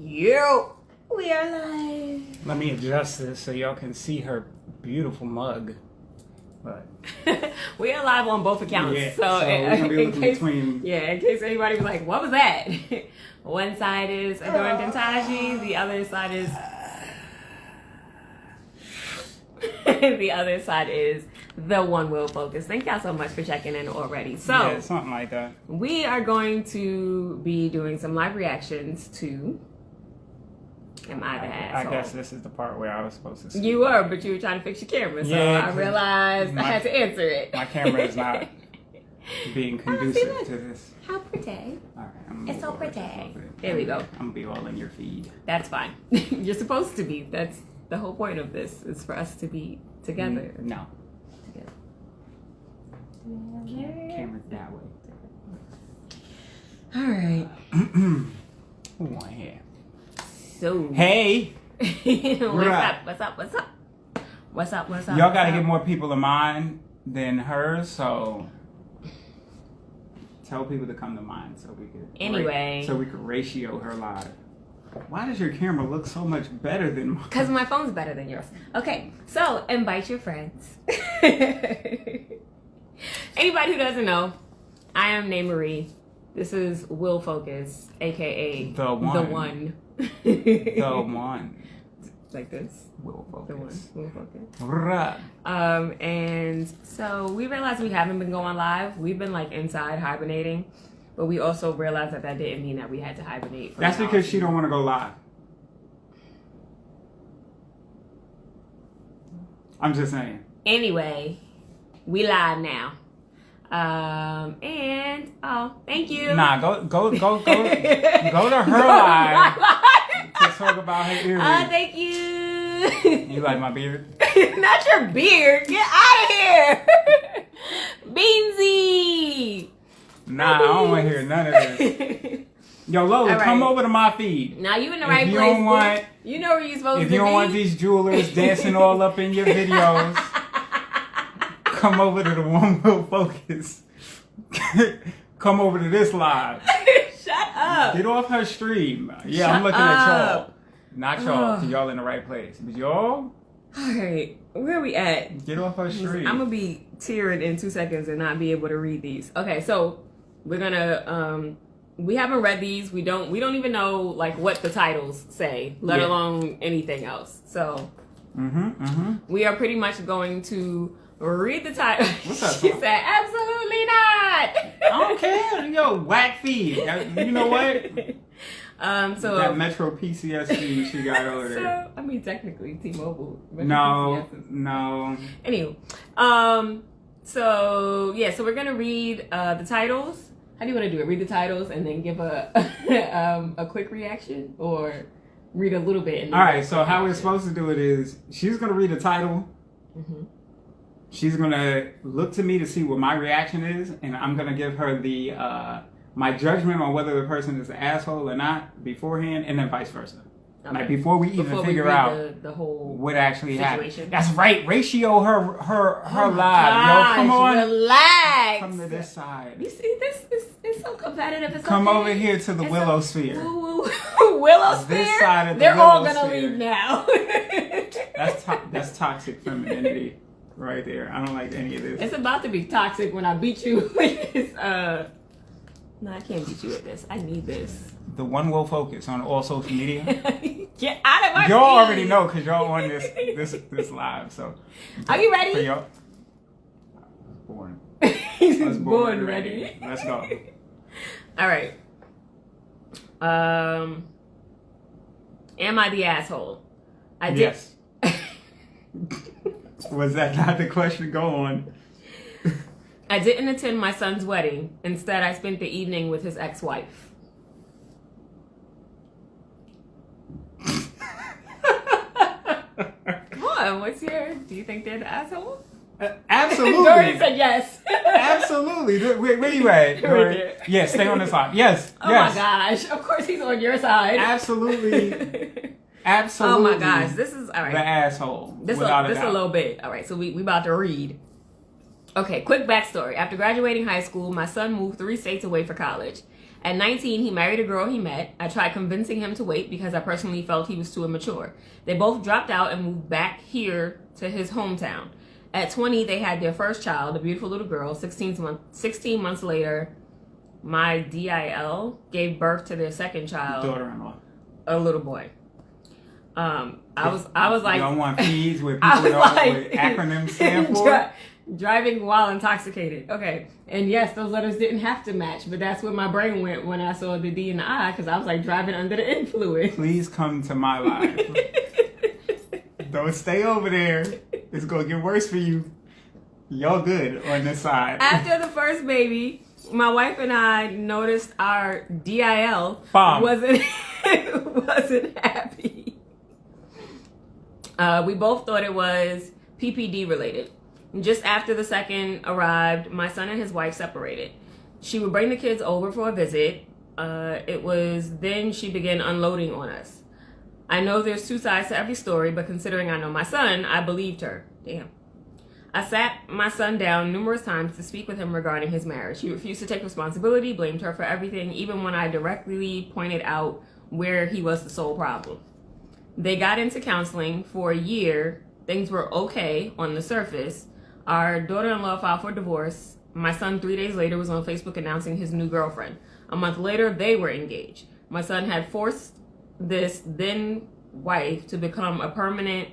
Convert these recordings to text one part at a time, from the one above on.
Yo, we are live. Let me adjust this so y'all can see her beautiful mug. But we are live on both accounts. yeah, so we're gonna be looking between. Yeah, in case anybody was like, what was that? One side is Adorned and Taji, the other side is the one will focus. Thank y'all so much for checking in already. So Yeah, something like that. we are going to be doing some live reactions to Am I the Asshole? I guess this is the part where I was supposed to see. You were, but you were trying to fix your camera, so Yeah, I realized I had to answer it. My camera is not being conducive to this. How pretty. All right, It's so pretty. There we go. I'm gonna be all in your feed. That's fine. You're supposed to be. That's the whole point of this, is for us to be together. No. Together. Camera's that way. All right. Who on here? So. Hey! What's up? Y'all gotta get more people in mine than hers, so tell people to come to mine so we could ratio her live. Why does your camera look so much better than mine? Because my phone's better than yours. Okay, so invite your friends. Anybody who doesn't know, I am Nae Marie. This is Will Focus, aka The One. The One. The One. Like this. Will Focus. The One. Will Focus. Right. And so we realized we haven't been going live. We've been like inside hibernating, but we also realized that didn't mean that we had to hibernate. That's because she don't want to go live. I'm just saying. Anyway, we live now. And thank you. Nah, go to her live to talk about her earrings. Thank you. You like my beard? Not your beard. Get out of here. Beansy. Nah, I don't want to hear none of this. Yo, Lola, All come right. over to my feed. Now you in the right If you place. don't want, you know where you're supposed to if be. you don't want these jewelers dancing all up in your videos, come over to the One Will Focus. Come over to this live. Shut up. Get off her stream. Yeah, Shut I'm looking at y'all. up. Not y'all, 'cause y'all in the right place. But y'all, All right, where are we at? get off her stream. I'm gonna be tearing in 2 seconds and not be able to read these. Okay, so we're gonna we haven't read these. We don't even know like what the titles say, let alone anything else. So we are pretty much going to read the title. What's up, She Tom? said, absolutely not. I don't care. Yo, whack feed. You know what? So That Metro PCS feed she got over there. So, I mean, technically, T-Mobile. No. Anywho, so we're gonna read the titles. How do you want to do it? Read the titles and then give a a quick reaction, or read a little bit. And All right. So how we're supposed to do it is she's gonna read the title. She's gonna look to me to see what my reaction is, and I'm gonna give her the my judgment on whether the person is an asshole or not beforehand, and then vice versa. Okay. Like before we even figure out the whole what actually happened. situation. That's right. Ratio her live. Gosh, Yo, come on. relax. Come to this side. You see, this is so competitive. It's Come okay. over here to the It's Willow a- Sphere. Willow Sphere. This side of the They're all Willow gonna Sphere. leave now. That's toxic femininity right there. I don't like any of this. It's about to be toxic when I beat you with this. No, I can't beat you with this. I need this. The One Will Focus on all social media. Get out of my Y'all feed. already know because y'all on this live. So Are you for ready? y'all, born. He's Let's born ready. Let's go. All right. Am I the asshole? I did. Yes. Was that not the question? Go on. I didn't attend my son's wedding. Instead, I spent the evening with his ex-wife. Come on, do you think they're the asshole? Absolutely. Dorian said yes. Absolutely. Where you at? Dorian? Yes, stay on this side. Yes. Oh yes. my gosh. Of course he's on your side. Absolutely. Absolutely. Oh my gosh. This is, all right. The asshole. This without a little bit. All right, so we about to read. Okay, quick backstory. After graduating high school, my son moved 3 states away for college. At 19, he married a girl he met. I tried convincing him to wait because I personally felt he was too immature. They both dropped out and moved back here to his hometown. At 20, they had their first child, a beautiful little girl. 16 months later, my DIL gave birth to their second child, daughter-in-law, a little boy. I was like, you don't want feeds where people know what acronyms stand for. Driving while intoxicated. Okay, and yes, those letters didn't have to match, but that's where my brain went when I saw the D and the I, because I was like driving under the influence. Please come to my life. Don't stay over there. It's gonna get worse for you. Y'all good on this side. After the first baby, my wife and I noticed our DIL wasn't happy. We both thought it was PPD related. Just after the second arrived, my son and his wife separated. She would bring the kids over for a visit. It was then she began unloading on us. I know there's two sides to every story, but considering I know my son, I believed her. Damn. I sat my son down numerous times to speak with him regarding his marriage. He refused to take responsibility, blamed her for everything, even when I directly pointed out where he was the sole problem. They got into counseling for a year. Things were okay on the surface. Our daughter-in-law filed for divorce. My son 3 days later was on Facebook announcing his new girlfriend. A month later, they were engaged. My son had forced this then wife to become a permanent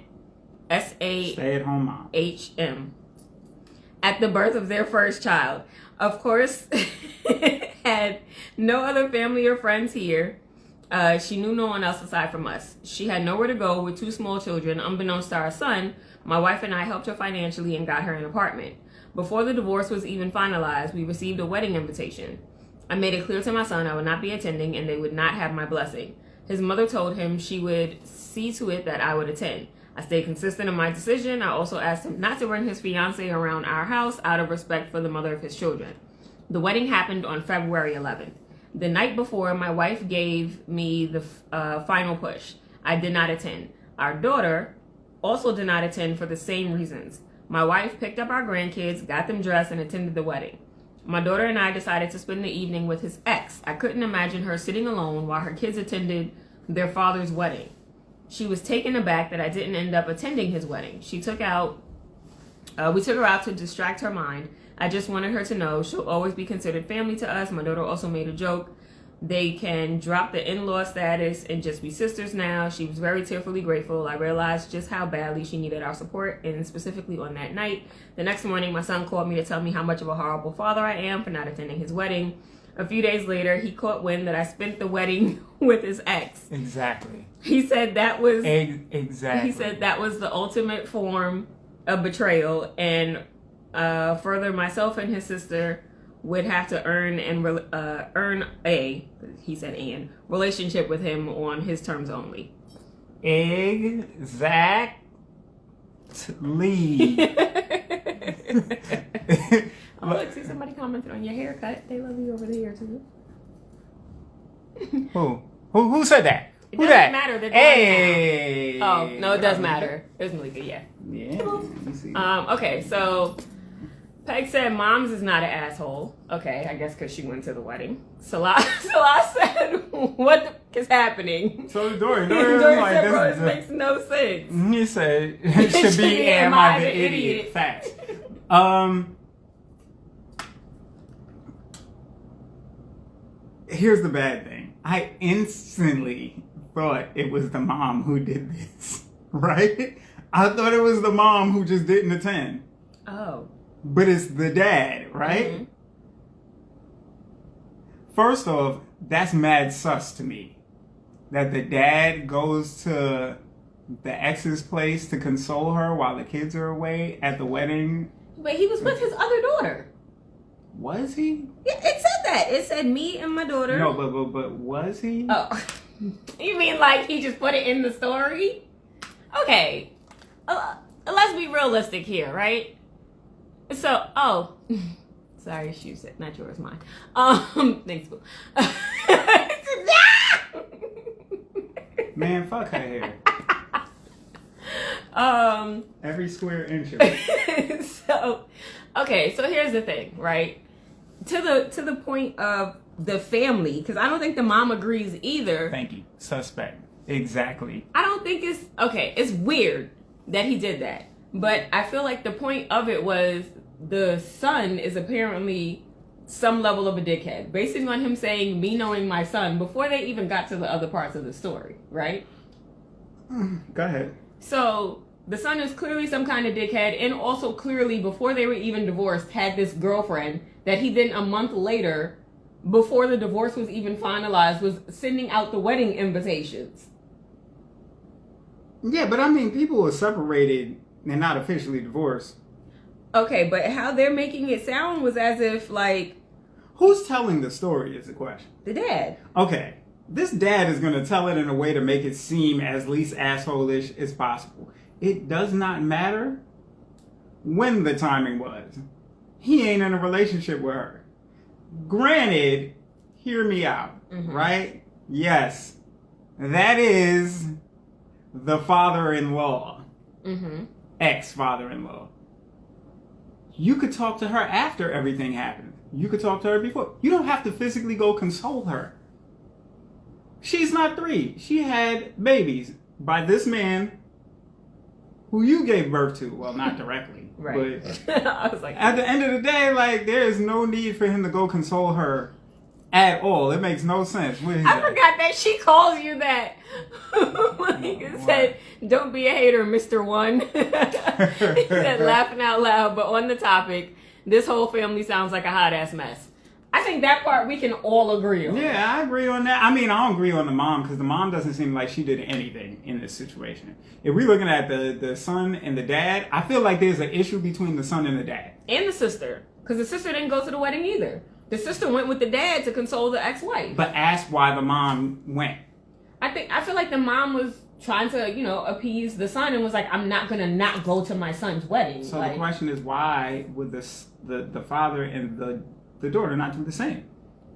stay-at-home mom. HM at the birth of their first child. Of course, had no other family or friends here. She knew no one else aside from us. She had nowhere to go with two small children. Unbeknownst to our son, my wife and I helped her financially and got her an apartment. Before the divorce was even finalized, we received a wedding invitation. I made it clear to my son I would not be attending and they would not have my blessing. His mother told him she would see to it that I would attend. I stayed consistent in my decision. I also asked him not to bring his fiancée around our house out of respect for the mother of his children. The wedding happened on February 11th. The night before, my wife gave me the final push. I did not attend. Our daughter also did not attend for the same reasons. My wife picked up our grandkids, got them dressed, and attended the wedding. My daughter and I decided to spend the evening with his ex. I couldn't imagine her sitting alone while her kids attended their father's wedding. She was taken aback that I didn't end up attending his wedding. We took her out to distract her mind. I just wanted her to know she'll always be considered family to us. My daughter also made a joke. They can drop the in-law status and just be sisters now. She was very tearfully grateful. I realized just how badly she needed our support, and specifically on that night. The next morning, my son called me to tell me how much of a horrible father I am for not attending his wedding. A few days later, he caught wind that I spent the wedding with his ex. Exactly. He said that was exactly. He said that was the ultimate form of betrayal, and further, myself and his sister would have to earn a relationship with him on his terms only. Exactly. Oh, look, see somebody commented on your haircut. They love you over there too. Who said that? It Who doesn't that? matter. Hey. Oh no, it does matter. It was Malika. Yeah. Yeah. Okay, so Peg said Moms is not an asshole. Okay, I guess because she went to the wedding. Salah said, what the fuck is happening? So Dory said, bro, it makes no sense. He said, it should be, am I the idiot? Facts. Here's the bad thing. I instantly thought it was the mom who did this, right? I thought it was the mom who just didn't attend. Oh. But it's the dad, right? Mm-hmm. First off, that's mad sus to me. That the dad goes to the ex's place to console her while the kids are away at the wedding. But he was with his other daughter. Was he? Yeah, it said that. It said me and my daughter. No, but was he? Oh. You mean like he just put it in the story? Okay. Let's be realistic here, right? So, sorry, she said, not yours, mine. Thanks, boo. Man, fuck her hair. Every square inch of it. So, okay, so here's the thing, right? To the point of the family, because I don't think the mom agrees either. Thank you. Suspect. Exactly. I don't think it's okay. It's weird that he did that, but I feel like the point of it was the son is apparently some level of a dickhead, basing on him saying me knowing my son before they even got to the other parts of the story, right? Go ahead. So the son is clearly some kind of dickhead, and also clearly before they were even divorced had this girlfriend that he then a month later, before the divorce was even finalized, was sending out the wedding invitations. Yeah, but I mean, people were separated and not officially divorced. Okay, but how they're making it sound was as if, like... Who's telling the story is the question. The dad. Okay, this dad is going to tell it in a way to make it seem as least asshole-ish as possible. It does not matter when the timing was. He ain't in a relationship with her. Granted, hear me out, right? Yes, that is the father-in-law, ex-father-in-law. You could talk to her after everything happened. You could talk to her before. You don't have to physically go console her. She's not 3. She had babies by this man who you gave birth to. Well, not directly. Right. But I was like, at the end of the day, like, there is no need for him to go console her at all. It makes no sense. I forgot that she calls you that. Like it said, don't be a hater, Mr. One. He said, laughing out loud, but on the topic, this whole family sounds like a hot ass mess. I think that part we can all agree on. Yeah, I agree on that. I mean, I don't agree on the mom because the mom doesn't seem like she did anything in this situation. If we're looking at the son and the dad, I feel like there's an issue between the son and the dad. And the sister. Because the sister didn't go to the wedding either. The sister went with the dad to console the ex-wife. But ask why the mom went. I feel like the mom was trying to, appease the son and was like, I'm not going to not go to my son's wedding. So the question is, why would the father and the daughter not do the same?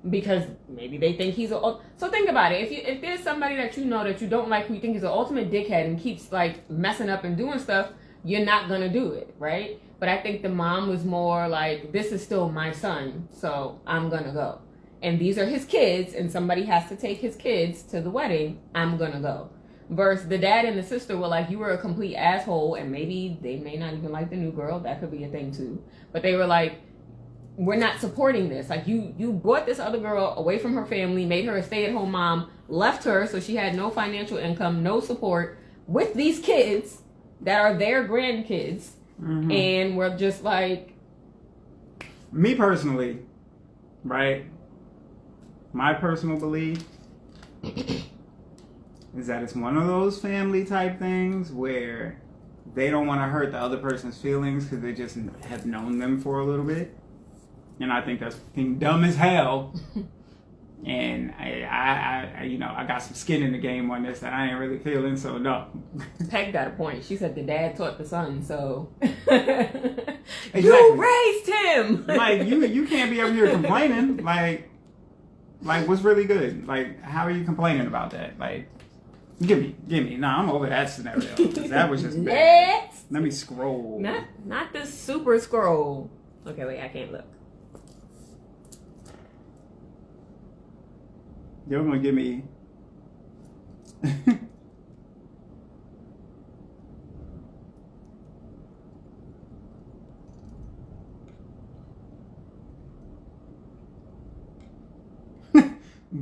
Because maybe they think he's so think about it. If there's somebody that you know that you don't like, who you think is an ultimate dickhead and keeps like messing up and doing stuff, you're not going to do it, right? But I think the mom was more like, this is still my son, so I'm going to go. And these are his kids, and somebody has to take his kids to the wedding, I'm going to go. Versus the dad and the sister were like, you were a complete asshole, and maybe they may not even like the new girl. That could be a thing too. But they were like, we're not supporting this. Like, you brought this other girl away from her family, made her a stay-at-home mom, left her so she had no financial income, no support, with these kids that are their grandkids. And we're just like... Me personally, right? My personal belief is that it's one of those family type things where they don't want to hurt the other person's feelings because they just have known them for a little bit. And I think that's fucking dumb as hell. And I got some skin in the game on this that I ain't really feeling, so no. Peg got a point. She said the dad taught the son, so Exactly. You raised him. Like you can't be up here complaining. Like what's really good? Like, how are you complaining about that? Like, give me. No, I'm over that scenario. That was just bad. Let me scroll. Not the super scroll. Okay, wait, I can't look. You're gonna give me.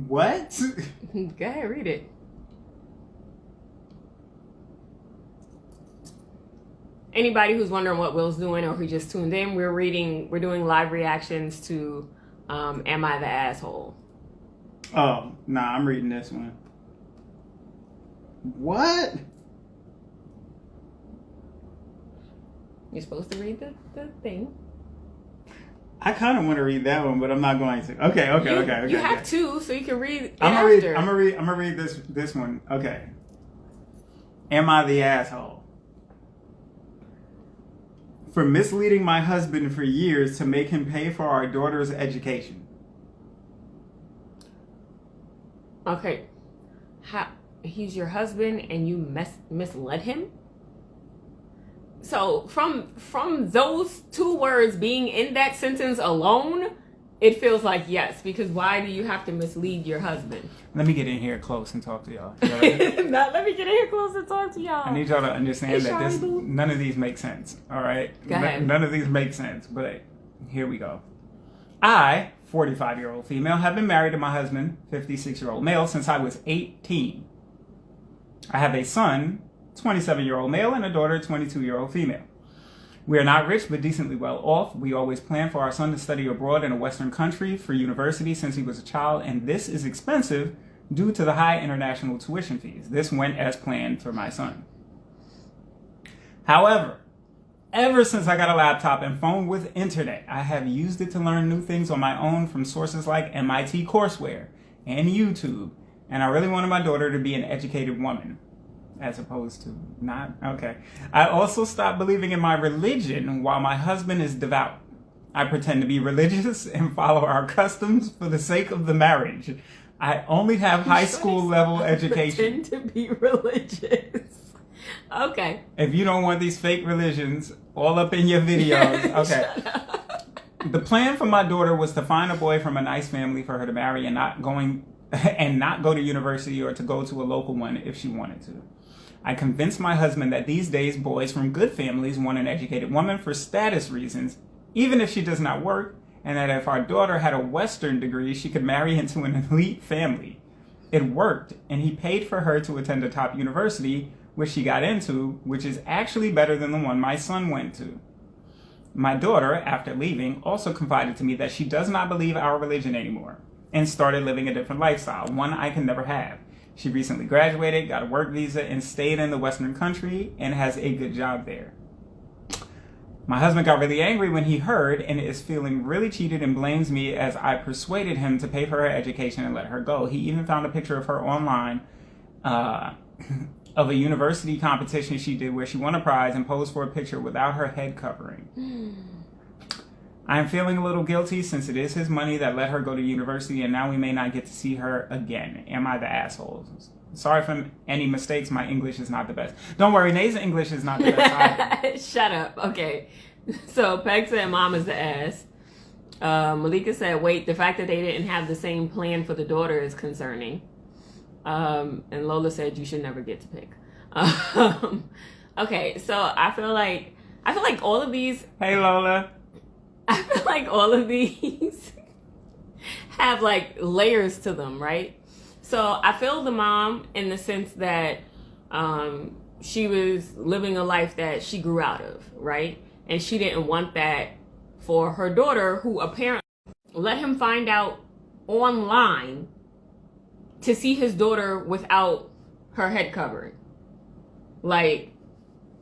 What? Go ahead, read it. Anybody who's wondering what Will's doing or who just tuned in, we're doing live reactions to Am I the Asshole? Oh, nah, I'm reading this one. What? You're supposed to read the thing. I kind of want to read that one, but I'm not going to. Okay. You have to, so you can read it I'm after. gonna read this one. Okay. Am I the asshole? For misleading my husband for years to make him pay for our daughter's education. Okay. He's your husband and you misled him? So from those two words being in that sentence alone, it feels like yes, because why do you have to mislead your husband? Let me get in here close and talk to y'all. Let me get in here close and talk to y'all. I need y'all to understand that none of these make sense. All right? Go ahead. None of these make sense, but here we go. I, 45-year-old female, have been married to my husband, 56-year-old male, since I was 18. I have a son, 27-year-old male, and a daughter, 22-year-old female. We are not rich, but decently well off. We always plan for our son to study abroad in a Western country for university since he was a child, and this is expensive due to the high international tuition fees. This went as planned for my son. However, ever since I got a laptop and phone with internet, I have used it to learn new things on my own from sources like MIT courseware and YouTube, and I really wanted my daughter to be an educated woman. As opposed to not. Okay. I also stopped believing in my religion while my husband is devout. I pretend to be religious and follow our customs for the sake of the marriage. I only have high school level education. Pretend to be religious. Okay. If you don't want these fake religions all up in your videos. Okay. The plan for my daughter was to find a boy from a nice family for her to marry and not go to university or to go to a local one if she wanted to. I convinced my husband that these days boys from good families want an educated woman for status reasons, even if she does not work, and that if our daughter had a Western degree, she could marry into an elite family. It worked, and he paid for her to attend a top university, which she got into, which is actually better than the one my son went to. My daughter, after leaving, also confided to me that she does not believe our religion anymore and started living a different lifestyle, one I can never have. She recently graduated, got a work visa, and stayed in the Western country and has a good job there. My husband got really angry when he heard and is feeling really cheated and blames me as I persuaded him to pay for her education and let her go. He even found a picture of her online of a university competition she did where she won a prize and posed for a picture without her head covering. I am feeling a little guilty since it is his money that let her go to university and now we may not get to see her again. Am I the asshole? Sorry for any mistakes. My English is not the best. Don't worry, Nate's English is not the best either. Shut up. Okay. So Peg said mom is the ass. Malika said, wait, the fact that they didn't have the same plan for the daughter is concerning. And Lola said you should never get to pick. Okay, so I feel like all of these. Hey Lola. I feel like all of these have like layers to them, right? So I feel the mom in the sense that she was living a life that she grew out of, right? And she didn't want that for her daughter, who apparently let him find out online to see his daughter without her head covering. Like,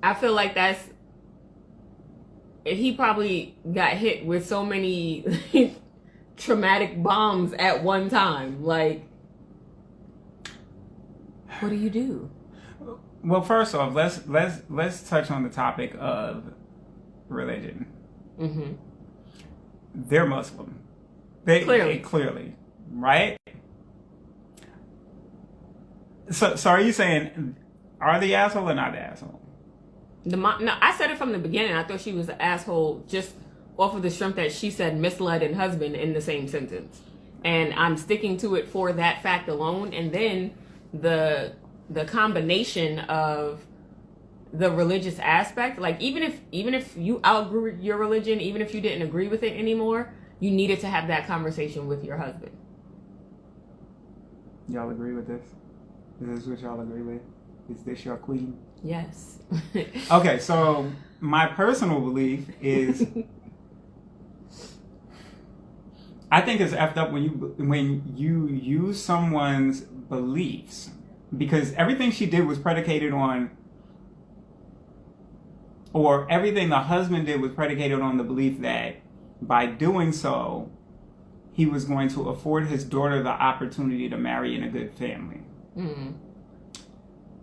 I feel like he probably got hit with so many traumatic bombs at one time. Like, what do you do? Well, first off, let's touch on the topic of religion. Mm-hmm. They're Muslim. Clearly, right? So are you saying are the asshole or not the asshole? No, I said it from the beginning. I thought she was an asshole just off of the strength that she said misled and husband in the same sentence. And I'm sticking to it for that fact alone. And then the combination of the religious aspect, like even if you outgrew your religion, even if you didn't agree with it anymore, you needed to have that conversation with your husband. Y'all agree with this? Is this what y'all agree with? Is this your queen? Yes. Okay, so my personal belief is I think it's effed up when you use someone's beliefs, because everything she did was predicated on, or everything the husband did was predicated on the belief that by doing so, he was going to afford his daughter the opportunity to marry in a good family. Mm-hmm.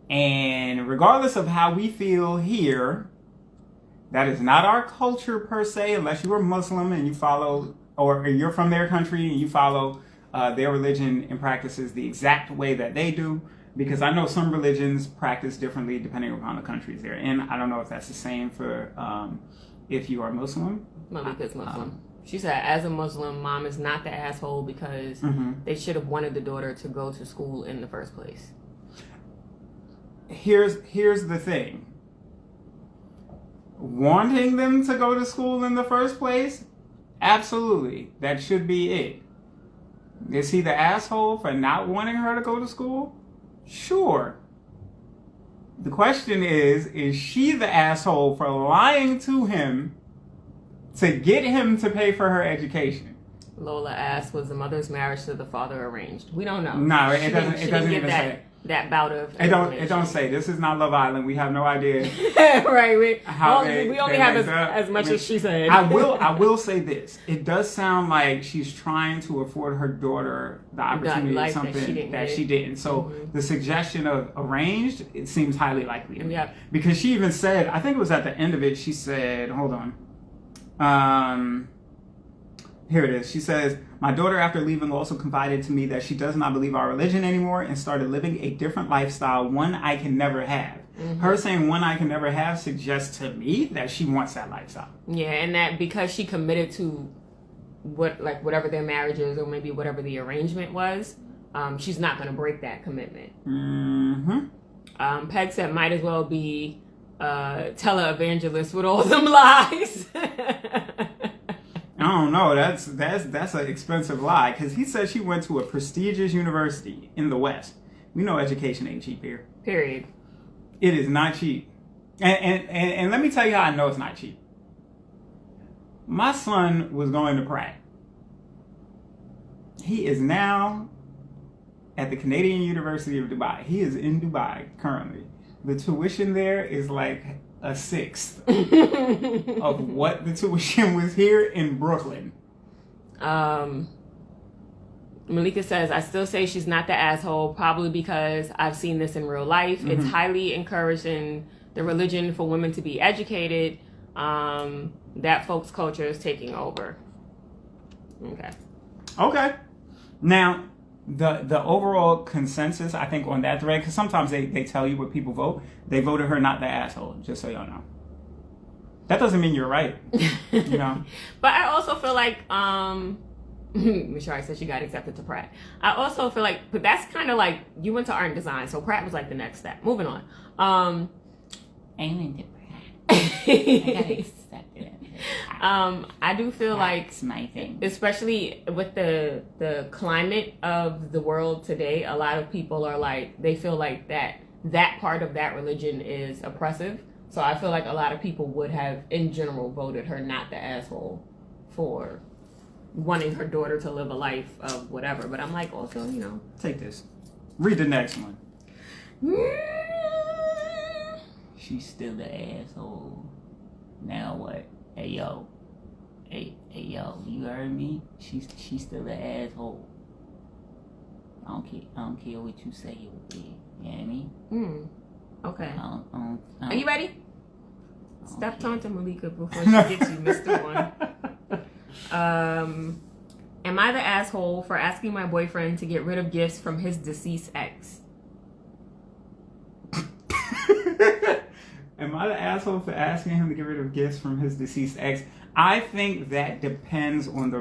And regardless of how we feel here, that is not our culture per se, unless you are Muslim and you follow, or you're from their country and you follow their religion and practices the exact way that they do. Because I know some religions practice differently depending upon the countries they're in. I don't know if that's the same for if you are Muslim. Malika's Muslim. She said, as a Muslim, mom is not the asshole because they should have wanted the daughter to go to school in the first place. Here's the thing. Wanting them to go to school in the first place? Absolutely. That should be it. Is he the asshole for not wanting her to go to school? Sure. The question is she the asshole for lying to him to get him to pay for her education? Lola asked, was the mother's marriage to the father arranged? We don't know. No, it doesn't even say. That bout of it don't say. This is not Love Island. We have no idea. Right. We only have as much as she said. I will say this. It does sound like she's trying to afford her daughter the opportunity of something that she didn't. So the suggestion of arranged, it seems highly likely to me. Yeah. Because she even said, I think it was at the end of it, she said, hold on. Here it is. She says, my daughter, after leaving, also confided to me that she does not believe our religion anymore and started living a different lifestyle, one I can never have. Her saying one I can never have suggests to me that she wants that lifestyle. Yeah, and that because she committed to whatever their marriage is or maybe whatever the arrangement was, she's not going to break that commitment. Peg said might as well be televangelist with all them lies. I don't know. That's an expensive lie because he said she went to a prestigious university in the West. We know education ain't cheap here. Period. It is not cheap. And let me tell you how I know it's not cheap. My son was going to Pratt. He is now at the Canadian University of Dubai. He is in Dubai currently. The tuition there is like a sixth of what the tuition was here in Brooklyn. Malika says, I still say she's not the asshole, probably because I've seen this in real life. It's highly encouraged in the religion for women to be educated. That folks' culture is taking over. Okay. Now, the overall consensus, I think, on that thread, because sometimes they tell you what people vote, they voted her not the asshole, just so y'all know. That doesn't mean you're right, you know? But I also feel like, Michelle said she got accepted to Pratt. I also feel like, but that's kind of like, you went to art and design, so Pratt was like the next step. Moving on. I went to Pratt. I got accepted. I do feel That's my thing. especially with the climate of the world today, a lot of people are like, they feel like that part of that religion is oppressive. So I feel like a lot of people would have, in general, voted her not the asshole for wanting her daughter to live a life of whatever. But I'm like, also, you know. Take this. Read the next one. She's still the asshole. Now what? Hey yo, you heard me? She's still the asshole. I don't care what you say it would be. You know what I mean? Okay. Are you ready? Stop taunting Malika before she gets you, Mr. One. Am I the asshole for asking my boyfriend to get rid of gifts from his deceased ex? Am I the asshole for asking him to get rid of gifts from his deceased ex? I think that depends on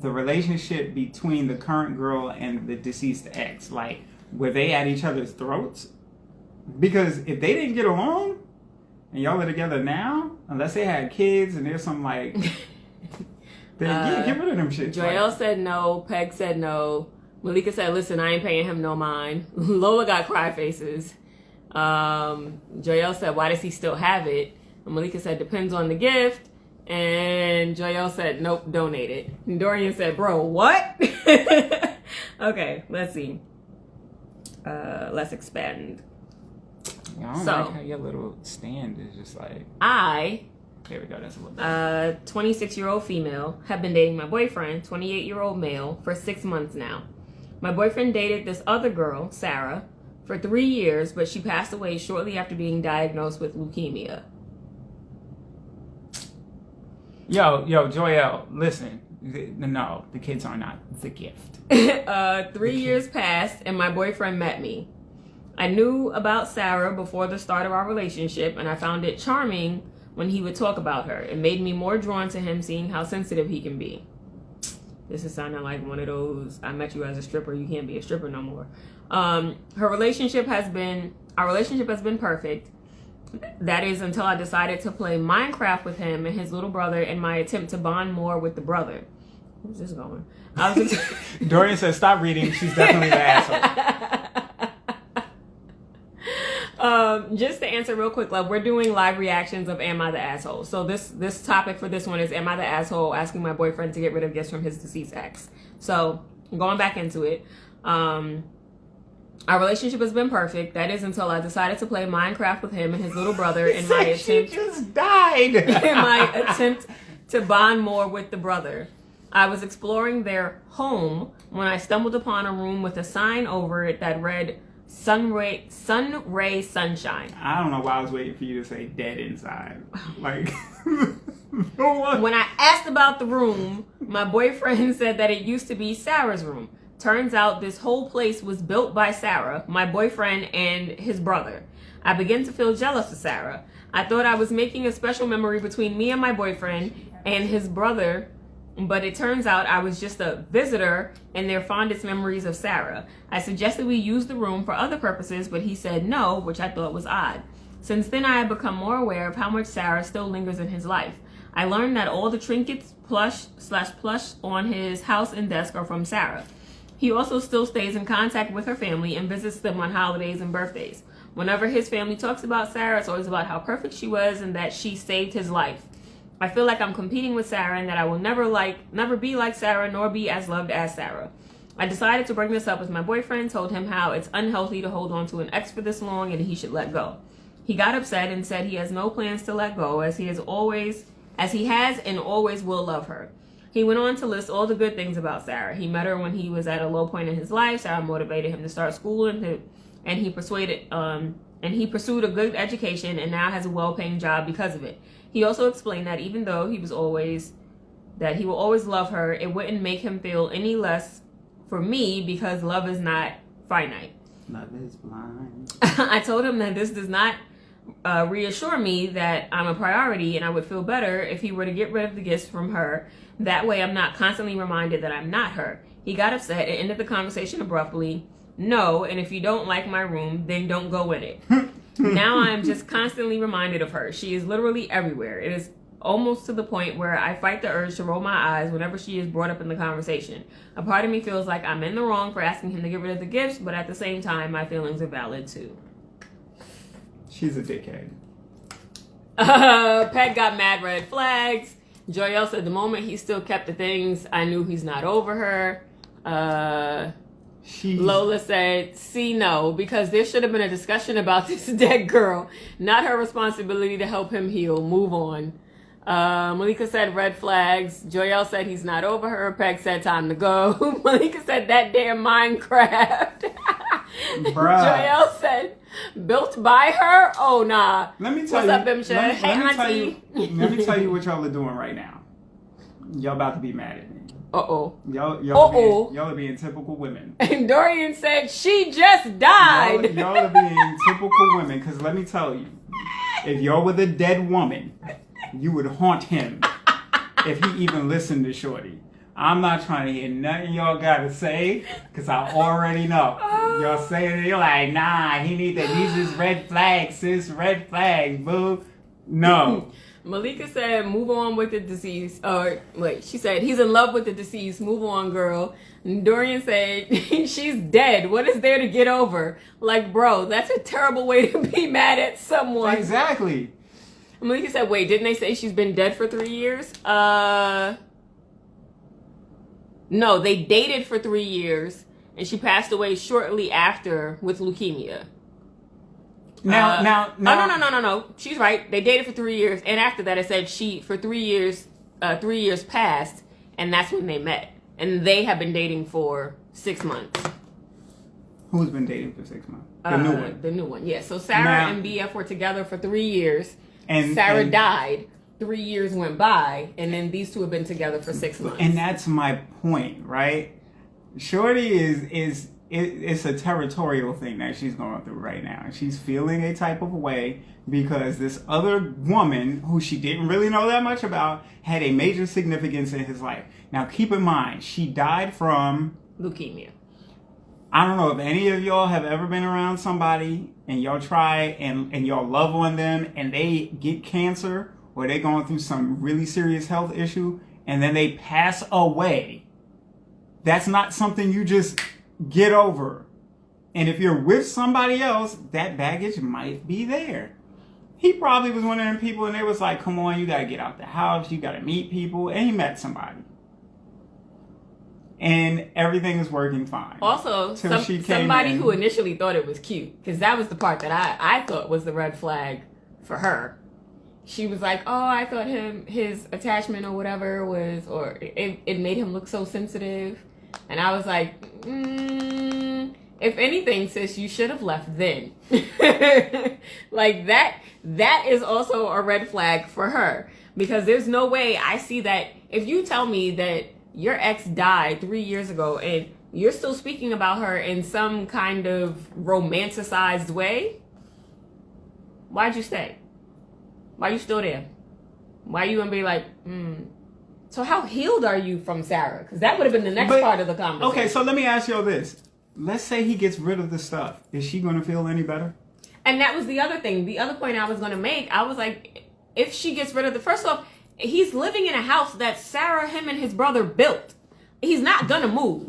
the relationship between the current girl and the deceased ex. Like, were they at each other's throats? Because if they didn't get along and y'all are together now, unless they had kids and there's some like, then get rid of them shit. Joelle said no. Peg said no. Malika said, listen, I ain't paying him no mind. Lola got cry faces. Joelle said, why does he still have it? And Malika said, depends on the gift. And Joelle said, nope, donate it. And Dorian said, bro, what? Okay, let's see. Let's expand. Yeah, I don't like how your little stand is just like... There we go, that's a little better. 26-year-old female, have been dating my boyfriend, 28-year-old male, for 6 months now. My boyfriend dated this other girl, Sarah, for 3 years, but she passed away shortly after being diagnosed with leukemia. Yo, Joelle, listen. No, the kids are not the gift. 3 years passed, and my boyfriend met me. I knew about Sarah before the start of our relationship, and I found it charming when he would talk about her. It made me more drawn to him, seeing how sensitive he can be. This is sounding like one of those, I met you as a stripper, you can't be a stripper no more. Our relationship has been perfect. That is until I decided to play Minecraft with him and his little brother in my attempt to bond more with the brother. Where's this going? Dorian says, stop reading. She's definitely the asshole. Just to answer real quick, love, we're doing live reactions of Am I the Asshole? So this topic for this one is Am I the Asshole asking my boyfriend to get rid of gifts from his deceased ex? So going back into it, our relationship has been perfect. That is until I decided to play Minecraft with him and his little brother in my attempt. She just died. In my attempt to bond more with the brother. I was exploring their home when I stumbled upon a room with a sign over it that read Sunray Sunshine. I don't know why I was waiting for you to say dead inside. Like, when I asked about the room, my boyfriend said that it used to be Sarah's room. Turns out this whole place was built by Sarah, my boyfriend, and his brother. I began to feel jealous of Sarah. I thought I was making a special memory between me and my boyfriend and his brother, but it turns out I was just a visitor in their fondest memories of Sarah. I suggested we use the room for other purposes, but he said no, which I thought was odd. Since then, I have become more aware of how much Sarah still lingers in his life. I learned that all the trinkets, plush on his house and desk are from Sarah. He also still stays in contact with her family and visits them on holidays and birthdays. Whenever his family talks about Sarah, it's always about how perfect she was and that she saved his life. I feel like I'm competing with Sarah and that I will never be like Sarah nor be as loved as Sarah. I decided to bring this up with my boyfriend, told him how it's unhealthy to hold on to an ex for this long and he should let go. He got upset and said he has no plans to let go as he has and always will love her. He went on to list all the good things about Sarah. He met her when he was at a low point in his life. Sarah motivated him to start school and he pursued a good education and now has a well-paying job because of it. He also explained that even though he will always love her, it wouldn't make him feel any less for me because love is not finite. Love is blind. I told him that this does not reassure me that I'm a priority and I would feel better if he were to get rid of the gifts from her. That way I'm not constantly reminded that I'm not her. He got upset and ended the conversation abruptly. No, and if you don't like my room, then don't go in it. Now I'm just constantly reminded of her. She is literally everywhere. It is almost to the point where I fight the urge to roll my eyes whenever she is brought up in the conversation. A part of me feels like I'm in the wrong for asking him to get rid of the gifts, but at the same time, my feelings are valid too. She's a dickhead. Pet got mad red flags. Joyelle said the moment he still kept the things, I knew he's not over her. Lola said, see, no, because there should have been a discussion about this dead girl. Not her responsibility to help him heal. Move on. Malika said red flags. Joyelle said he's not over her. Peg said time to go. Malika said that damn Minecraft. Joyelle said built by her. Oh nah. Let me tell you what y'all are doing right now. Y'all about to be mad at me. Y'all are being typical women. And Dorian said she just died. Y'all are being typical women because let me tell you, if y'all were the dead woman, you would haunt him if he even listened to Shorty. I'm not trying to hear nothing y'all got to say because I already know. Y'all saying it, you're like, nah, these is red flags, sis, red flags, boo. No. Malika said, move on with the deceased. She said, he's in love with the deceased. Move on, girl. And Dorian said, she's dead. What is there to get over? Like, bro, that's a terrible way to be mad at someone. Exactly. Malika said, wait, didn't they say she's been dead for 3 years? No, they dated for 3 years, and she passed away shortly after with leukemia. No. She's right. They dated for 3 years, and after that, it said for 3 years, 3 years passed, and that's when they met. And they have been dating for 6 months. Who's been dating for 6 months? The new one. The new one, yeah. So Sarah and BF were together for 3 years. And Sarah died. 3 years went by, and then these two have been together for 6 months. And that's my point, right? Shorty is it's a territorial thing that she's going through right now. And she's feeling a type of way because this other woman who she didn't really know that much about had a major significance in his life. Now, keep in mind, she died from leukemia. I don't know if any of y'all have ever been around somebody and y'all try and y'all love on them and they get cancer or they're going through some really serious health issue and then they pass away. That's not something you just get over. And if you're with somebody else, that baggage might be there. He probably was one of them people and they was like, come on, you got to get out the house. You got to meet people. And he met somebody. And everything is working fine. Also, somebody who initially thought it was cute, because that was the part that I thought was the red flag for her. She was like, oh, I thought his attachment or whatever was, or it made him look so sensitive. And I was like, if anything, sis, you should have left then. Like that is also a red flag for her. Because there's no way I see that. If you tell me that your ex died 3 years ago and you're still speaking about her in some kind of romanticized way, why'd you stay? Why you still there? Why you gonna be like, So how healed are you from Sarah? Because that would have been the next part of the conversation. Okay, so let me ask you this. Let's say he gets rid of the stuff. Is she gonna feel any better? And that was the other thing. The other point I was gonna make, I was like, if she gets rid of the, first off, he's living in a house that Sarah, him, and his brother built. He's not gonna move.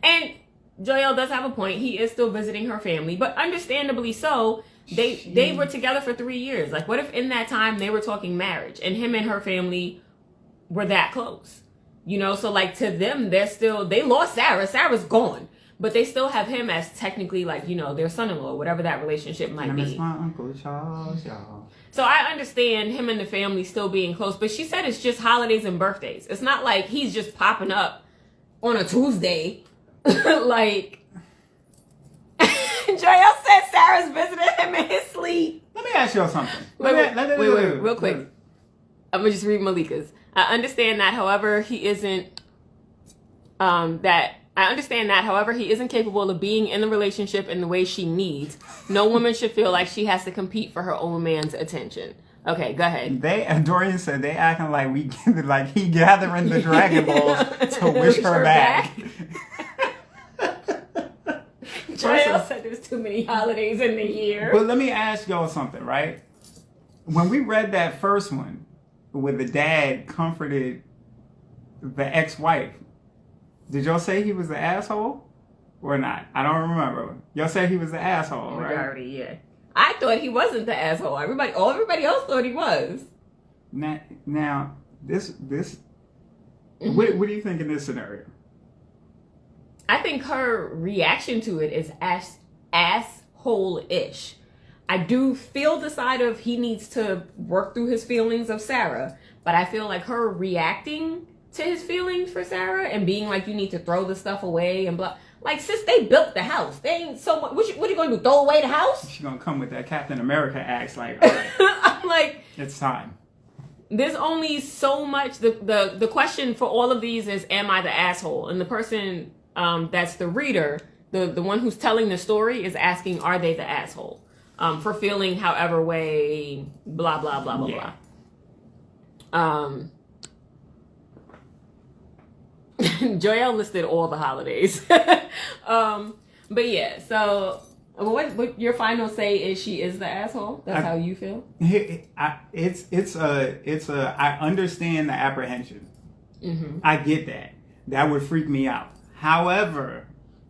And Joelle does have a point. He is still visiting her family, but understandably so. They were together for 3 years. Like, what if in that time they were talking marriage and him and her family were that close? You know, so like to them, they lost Sarah. Sarah's gone. But they still have him as technically like, you know, their son-in-law, whatever that relationship might be. My Uncle Charles, y'all. So I understand him and the family still being close, but she said it's just holidays and birthdays. It's not like he's just popping up on a Tuesday. Like, Joelle said Sarah's visiting him in his sleep. Let me ask y'all something. Wait, real quick. I'm gonna just read Malika's. I understand that, however, he isn't capable of being in the relationship in the way she needs. No woman should feel like she has to compete for her own man's attention. Okay, go ahead. Dorian said they acting like he gathering the Dragon Balls to wish her back. Joelle said there's too many holidays in the year. But let me ask y'all something, right? When we read that first one, where the dad comforted the ex-wife, did y'all say he was the asshole or not? I don't remember. Y'all said he was the asshole, right? Majority, yeah. I thought he wasn't the asshole. Everybody else thought he was. Now this. What do you think in this scenario? I think her reaction to it is asshole-ish. I do feel the side of he needs to work through his feelings of Sarah, but I feel like her reacting to his feelings for Sarah and being like, you need to throw the stuff away and blah. Like, sis, they built the house. They ain't so much. What are you going to do, throw away the house? She's going to come with that Captain America act like, all right, I'm like, it's time. There's only so much. The question for all of these is, am I the asshole? And the person that's the reader, the one who's telling the story is asking, are they the asshole? For feeling however way, blah, blah, blah, blah, yeah. blah. Joelle listed all the holidays. But yeah, so what your final say is she is the asshole? That's how you feel? I understand the apprehension. Mm-hmm. I get that. That would freak me out. However,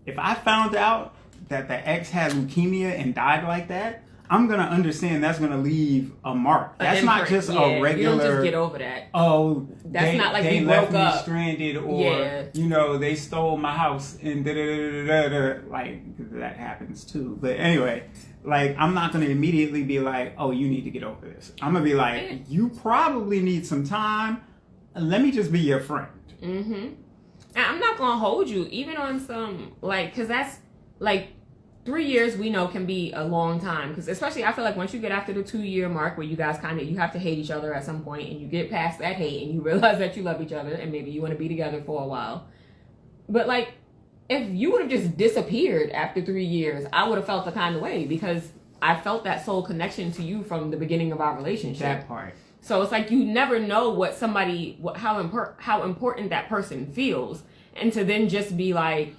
if I found out that the ex had leukemia and died like that, I'm going to understand that's going to leave a mark. That's not just a regular... You don't just get over that. Oh, that's not like they we left broke me up. stranded or, you know, they stole my house and da-da-da-da-da-da. Like, that happens too. But anyway, like, I'm not going to immediately be like, oh, you need to get over this. I'm going to be like, you probably need some time. Let me just be your friend. Mm-hmm. And I'm not going to hold you, even on some, like, because that's, like... 3 years we know can be a long time, because especially I feel like once you get after the 2-year mark where you guys you have to hate each other at some point, and you get past that hate and you realize that you love each other and maybe you want to be together for a while. But like if you would have just disappeared after 3 years, I would have felt the kind of way because I felt that soul connection to you from the beginning of our relationship. That part. So it's like you never know how important that person feels, and to then just be like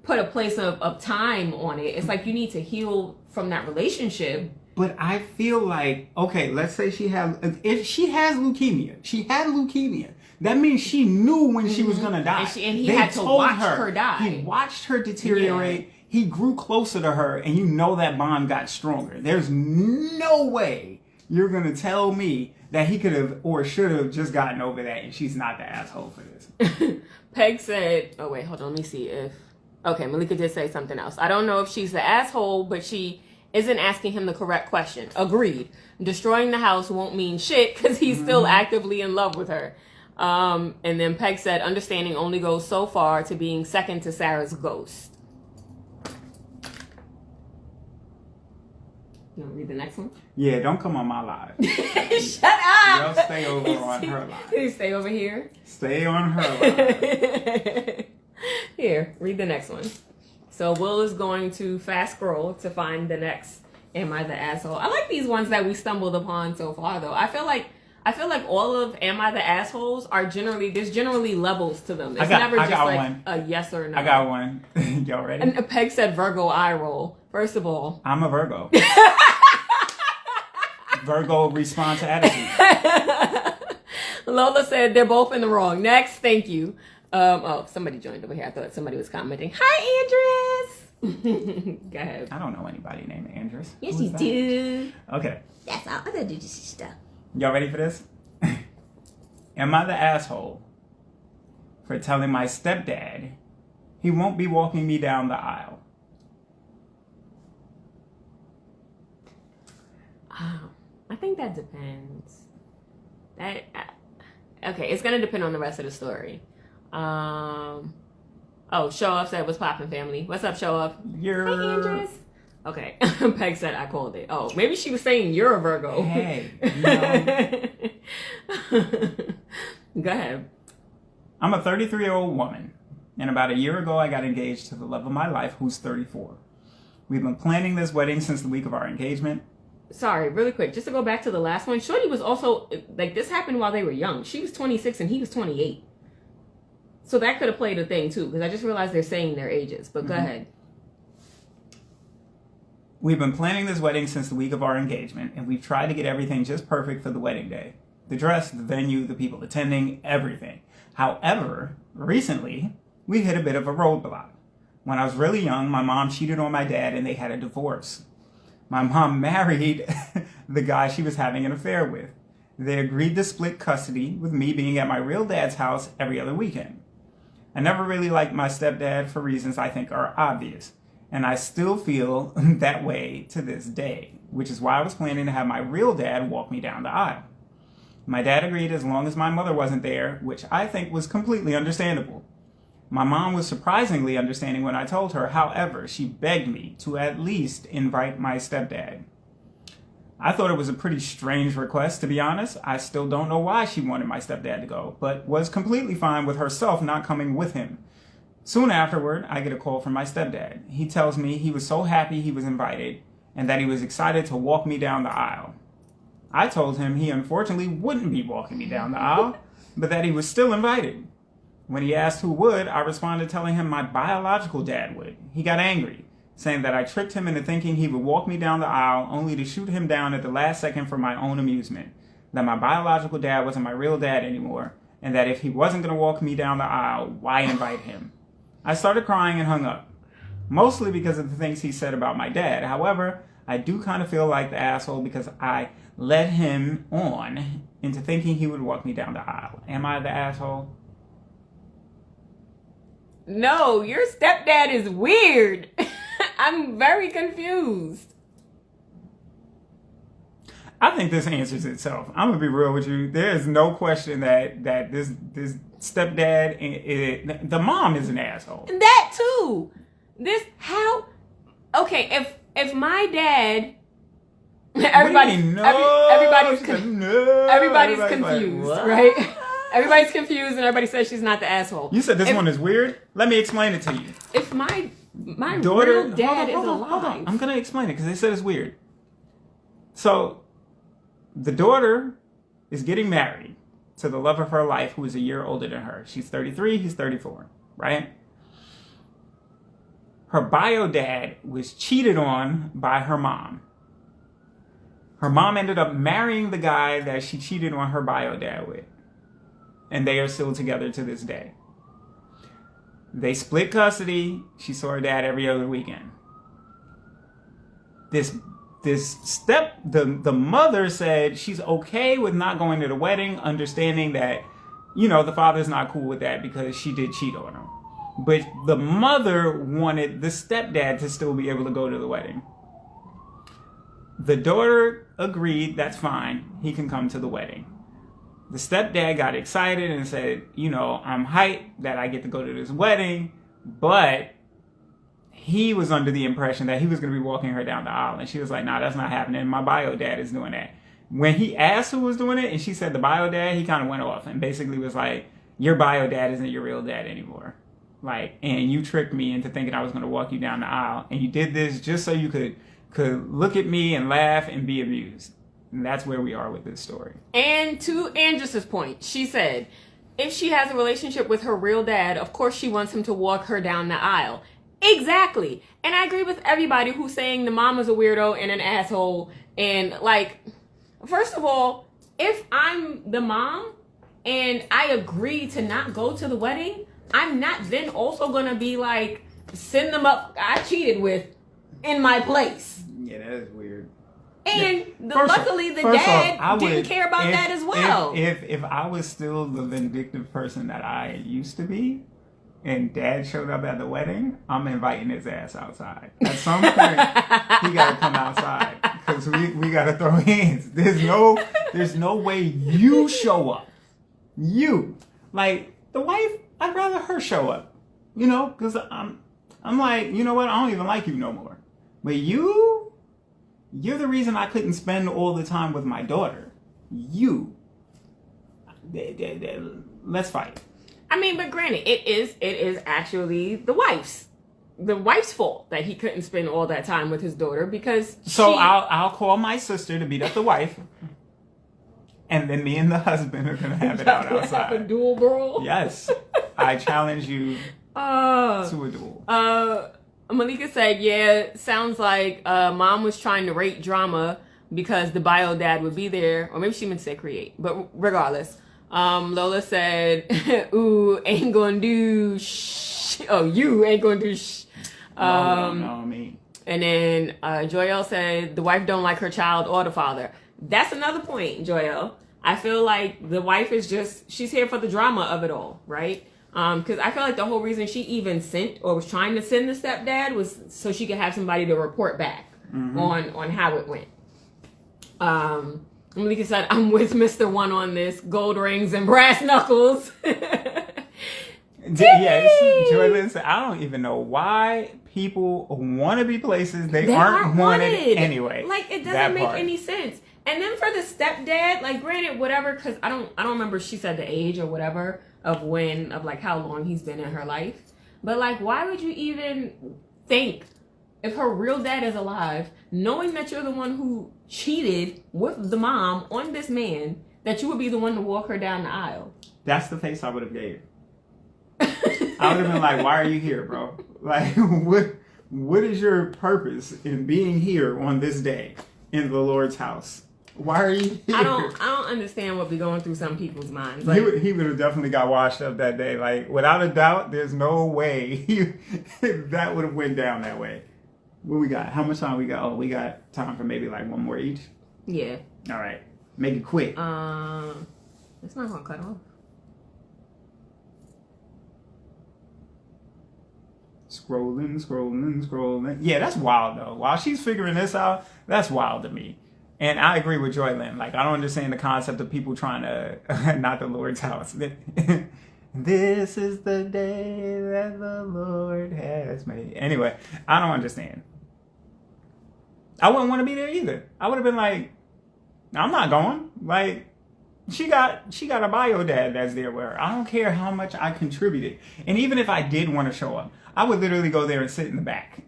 put a place of time on it. It's like you need to heal from that relationship. But I feel like, okay, let's say if she has leukemia. That means she knew when she was gonna die. And he had to watch her die. He watched her deteriorate. Yeah. He grew closer to her, and you know that bond got stronger. There's no way you're gonna tell me that he could have or should have just gotten over that, and she's not the asshole for this. Peg said, oh wait, hold on, let me see if... Okay, Malika did say something else. I don't know if she's the asshole, but she isn't asking him the correct question. Agreed. Destroying the house won't mean shit because he's still actively in love with her. And then Peg said, understanding only goes so far to being second to Sarah's ghost. You want to read the next one? Yeah, don't come on my live. Shut up! Y'all stay over on her live. Can you stay over here? Stay on her live. Here, read the next one. So Will is going to fast scroll to find the next Am I the Asshole? I like these ones that we stumbled upon so far, though. I feel like all of Am I the Assholes are there's generally levels to them. It's never just like one. A yes or no. I got one. Y'all ready? And Peg said Virgo eye roll. First of all, I'm a Virgo. Virgo response attitude. Lola said they're both in the wrong. Next, thank you. Somebody joined over here. I thought somebody was commenting. Hi, Andres. Go ahead. I don't know anybody named Andres. Yes, you do. Okay. That's all. I gotta do this stuff. Y'all ready for this? Am I the asshole for telling my stepdad he won't be walking me down the aisle? I think that depends. Okay, it's gonna depend on the rest of the story. Show Up said, what's poppin', family? What's up, Show Up? Hey, Andres. Okay, Peg said I called it. Oh, maybe she was saying you're a Virgo. Hey, Go ahead. I'm a 33-year-old woman, and about a year ago I got engaged to the love of my life, who's 34. We've been planning this wedding since the week of our engagement. Sorry, really quick, just to go back to the last one. Shorty was also, like, this happened while they were young. She was 26 and he was 28. So that could have played a thing, too, because I just realized they're saying their ages. But go ahead. We've been planning this wedding since the week of our engagement, and we've tried to get everything just perfect for the wedding day. The dress, the venue, the people attending, everything. However, recently, we hit a bit of a roadblock. When I was really young, my mom cheated on my dad and they had a divorce. My mom married the guy she was having an affair with. They agreed to split custody, with me being at my real dad's house every other weekend. I never really liked my stepdad for reasons I think are obvious, and I still feel that way to this day, which is why I was planning to have my real dad walk me down the aisle. My dad agreed as long as my mother wasn't there, which I think was completely understandable. My mom was surprisingly understanding when I told her. However, she begged me to at least invite my stepdad. I thought it was a pretty strange request, to be honest. I still don't know why she wanted my stepdad to go, but was completely fine with herself not coming with him. Soon afterward, I get a call from my stepdad. He tells me he was so happy he was invited and that he was excited to walk me down the aisle. I told him he unfortunately wouldn't be walking me down the aisle, but that he was still invited. When he asked who would, I responded telling him my biological dad would. He got angry, saying that I tricked him into thinking he would walk me down the aisle only to shoot him down at the last second for my own amusement, that my biological dad wasn't my real dad anymore, and that if he wasn't going to walk me down the aisle, why invite him? I started crying and hung up, mostly because of the things he said about my dad. However, I do kind of feel like the asshole because I led him on into thinking he would walk me down the aisle. Am I the asshole? No, your stepdad is weird. I'm very confused. I think this answers itself. I'm gonna be real with you. There is no question that this stepdad, the mom is an asshole. That too. If my dad, everybody's confused, like, right? Everybody's confused and everybody says she's not the asshole. You said this one is weird? Let me explain it to you. If my daughter, real dad is hold alive. on. I'm going to explain it because they said it's weird. So, the daughter is getting married to the love of her life who is a year older than her. She's 33, he's 34, right? Her bio dad was cheated on by her mom. Her mom ended up marrying the guy that she cheated on her bio dad with. And they are still together to this day. They split custody. She saw her dad every other weekend. The mother said she's okay with not going to the wedding, understanding that, the father's not cool with that because she did cheat on him. But the mother wanted the stepdad to still be able to go to the wedding. The daughter agreed, that's fine, he can come to the wedding. The stepdad got excited and said, I'm hyped that I get to go to this wedding, but he was under the impression that he was going to be walking her down the aisle. And she was like, nah, that's not happening. My bio dad is doing that. When he asked who was doing it and she said the bio dad, he kind of went off and basically was like, your bio dad isn't your real dad anymore. And you tricked me into thinking I was going to walk you down the aisle. And you did this just so you could look at me and laugh and be amused. And that's where we are with this story. And to Andrus's point, she said, if she has a relationship with her real dad, of course she wants him to walk her down the aisle. Exactly. And I agree with everybody who's saying the mom is a weirdo and an asshole. And first of all, if I'm the mom and I agree to not go to the wedding, I'm not then also going to be send them up I cheated with in my place. Yeah, that is weird. And luckily the dad didn't care about that as well. If I was still the vindictive person that I used to be, and dad showed up at the wedding, I'm inviting his ass outside. At some point, he got to come outside because we got to throw hands. There's no way you show up. You. The wife, I'd rather her show up. Because I'm like, you know what? I don't even like you no more. But you're the reason I couldn't spend all the time with my daughter. Let's fight. I mean, but granted, it is actually the wife's fault that he couldn't spend all that time with his daughter because I'll call my sister to beat up the wife, and then me and the husband are gonna have it out outside. Have a duel brawl. Yes, I challenge you to a duel. Malika said, "Yeah, sounds like mom was trying to rate drama because the bio dad would be there, or maybe she meant to say create, but regardless." Lola said, ooh, ain't gonna do you ain't gonna do no, me. And then Joelle said, the wife don't like her child or the father. That's another point, Joelle. I feel like the wife is she's here for the drama of it all, right? Because I feel like the whole reason she even sent or was trying to send the stepdad was so she could have somebody to report back on how it went. Malika said, I'm with Mr. One on this. Gold rings and brass knuckles. Yes, Jordan said, I don't even know why people want to be places they aren't wanted anyway. It doesn't make any sense. And then for the stepdad, granted, whatever, because I don't remember if she said the age or whatever of how long he's been in her life. But why would you even think if her real dad is alive, knowing that you're the one who cheated with the mom on this man, that you would be the one to walk her down the aisle? That's the face I would have gave. I would have been like, why are you here, bro? What is your purpose in being here on this day in the Lord's house? Why are you here? I don't understand what be going through some people's minds. He would have definitely got washed up that day. Without a doubt, there's no way that would have went down that way. What we got? How much time we got? Oh, we got time for maybe one more each. Yeah. All right. Make it quick. It's not gonna cut off. Scrolling. Yeah, that's wild though. While she's figuring this out, that's wild to me. And I agree with Joylyn. I don't understand the concept of people trying to not the Lord's house. This is the day that the Lord has made. Anyway, I don't understand. I wouldn't want to be there either. I would have been like, I'm not going. She got a bio dad that's there with her. I don't care how much I contributed. And even if I did want to show up, I would literally go there and sit in the back,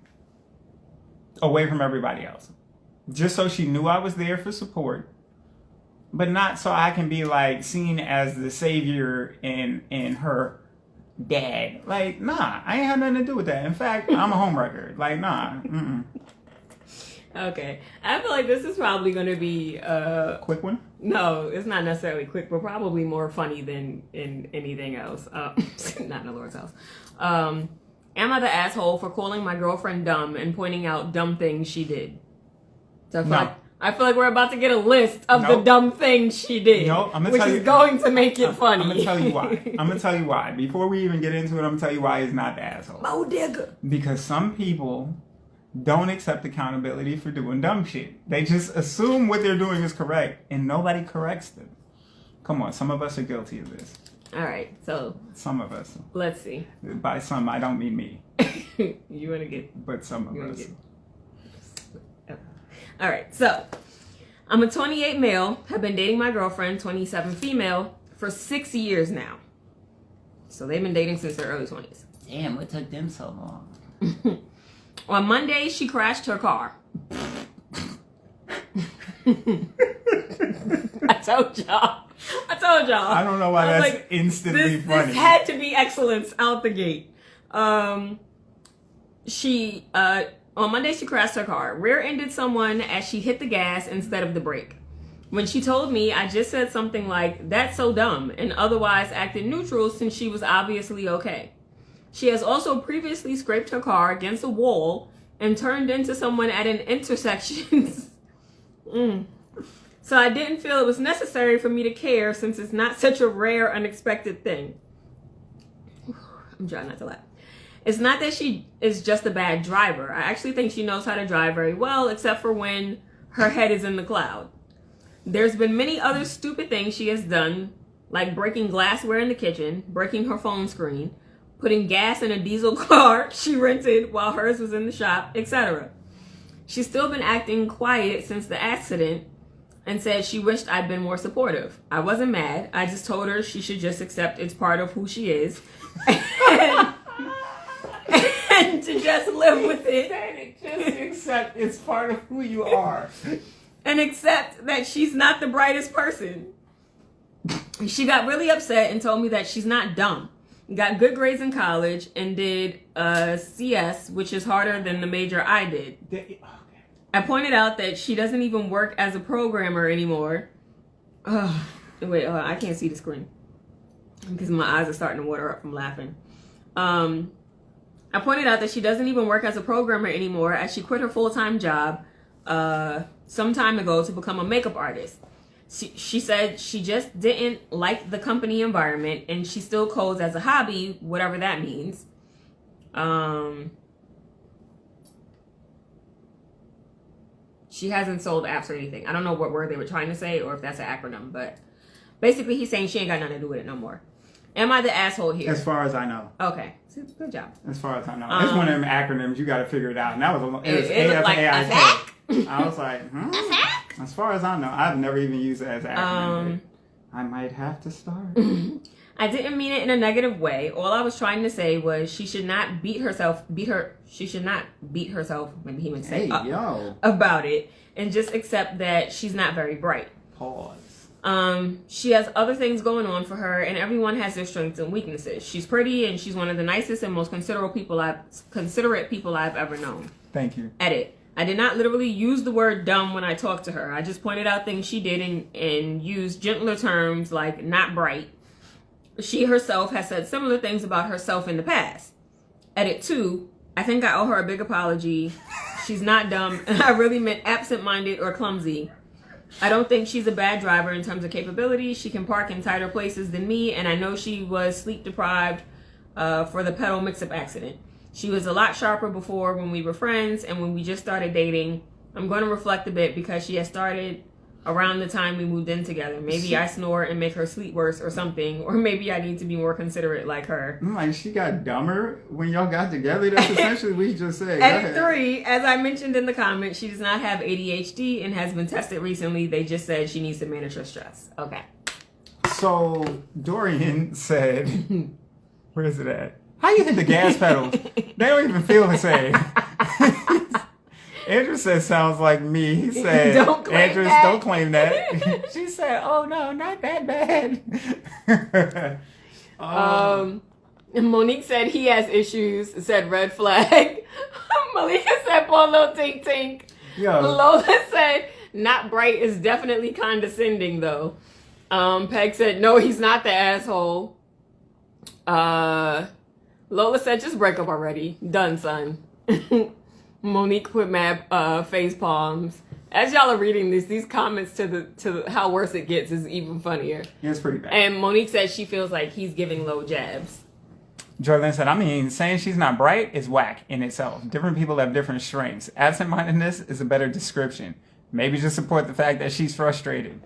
away from everybody else. Just so she knew I was there for support, but not so I can be like seen as the savior and her dad. Like, nah, I ain't had nothing to do with that. In fact, I'm a homewrecker. Like, nah. Okay. I feel like this is probably going to be Quick one? No, it's not necessarily quick, but probably more funny than in anything else. Not in the Lord's house. Am I the asshole for calling my girlfriend dumb and pointing out dumb things she did? So I feel like we're about to get a list of the dumb things she did. No, I'm gonna which tell you, is going to make it funny. I'm gonna tell you why. I'm gonna tell you why. Before we even get into it, I'm gonna tell you why he's not the asshole. Bodega. Because some people don't accept accountability for doing dumb shit. They just assume what they're doing is correct, and nobody corrects them. Come on, some of us are guilty of this. All right, so some of us. Let's see. By some, I don't mean me. You want to get? But some of us. All right, so I'm a 28 male, have been dating my girlfriend, 27 female, for 6 years now. So they've been dating since their early 20s. Damn, what took them so long? On Monday, she crashed her car. I told y'all. I don't know why that's like, instantly funny. This had to be excellence out the gate. On Monday, she crashed her car. Rear-ended someone as she hit the gas instead of the brake. When she told me, I just said something like, "That's so dumb," and otherwise acted neutral since she was obviously okay. She has also previously scraped her car against a wall and turned into someone at an intersection. So I didn't feel it was necessary for me to care since it's not such a rare, unexpected thing. I'm trying not to laugh. It's not that she is just a bad driver. I actually think she knows how to drive very well, except for when her head is in the cloud. There's been many other stupid things she has done, like breaking glassware in the kitchen, breaking her phone screen, putting gas in a diesel car she rented while hers was in the shop, etc. She's still been acting quiet since the accident and said she wished I'd been more supportive. I wasn't mad. I just told her she should just accept it's part of who she is. And to just live with it. Just accept it's part of who you are. And accept that she's not the brightest person. She got really upset and told me that she's not dumb. Got good grades in college and did CS, which is harder than the major I did. I pointed out that she doesn't even work as a programmer anymore. Wait, I can't see the screen because my eyes are starting to water up from laughing. I pointed out that she doesn't even work as a programmer anymore as she quit her full-time job some time ago to become a makeup artist. She said she just didn't like the company environment and she still codes as a hobby, whatever that means. She hasn't sold apps or anything. I don't know what word they were trying to say or if that's an acronym, but basically he's saying she ain't got nothing to do with it no more. Am I the asshole here? As far as I know. Okay. Good job. As far as I know. It's one of them acronyms you got to figure it out. And that was it looked like AITA. I was like, As far as I know, I've never even used it as an acronym. I might have to start. I didn't mean it in a negative way. All I was trying to say was she should not beat herself. She should not beat herself. Maybe he would say about it and just accept that she's not very bright. Pause. She has other things going on for her, and everyone has their strengths and weaknesses. She's pretty, and she's one of the nicest and most considerate people I've ever known. Thank you. Edit. I did not literally use the word dumb when I talked to her. I just pointed out things she did and used gentler terms like not bright. She herself has said similar things about herself in the past. Edit 2. I think I owe her a big apology. She's not dumb, and I really meant absent-minded or clumsy. I don't think she's a bad driver in terms of capability. She can park in tighter places than me, and I know she was sleep deprived for the pedal mix-up accident. She was a lot sharper before when we were friends, and when we just started dating, I'm going to reflect a bit because she had started around the time we moved in together. Maybe I snore and make her sleep worse or something, or maybe I need to be more considerate like her. Like she got dumber when y'all got together? That's essentially what you just said. Edit 3, as I mentioned in the comments, she does not have ADHD and has been tested recently. They just said she needs to manage her stress. Okay. So Dorian said, where is it at? How you hit the gas pedals? They don't even feel the same. Andrew said, sounds like me. He said, don't claim that. Don't claim that. She said, oh no, not that bad. Monique said he has issues, said red flag. Malika said, poor little tink tink. Yo. Lola said, not bright is definitely condescending though. Peg said, no, he's not the asshole. Lola said, just break up already. Done, son. Monique put mad face palms. As y'all are reading these comments to how worse it gets is even funnier. Yeah, it's pretty bad. And Monique said she feels like he's giving low jabs. Jordan said, I mean, saying she's not bright is whack in itself. Different people have different strengths. Absent-mindedness is a better description. Maybe just support the fact that she's frustrated.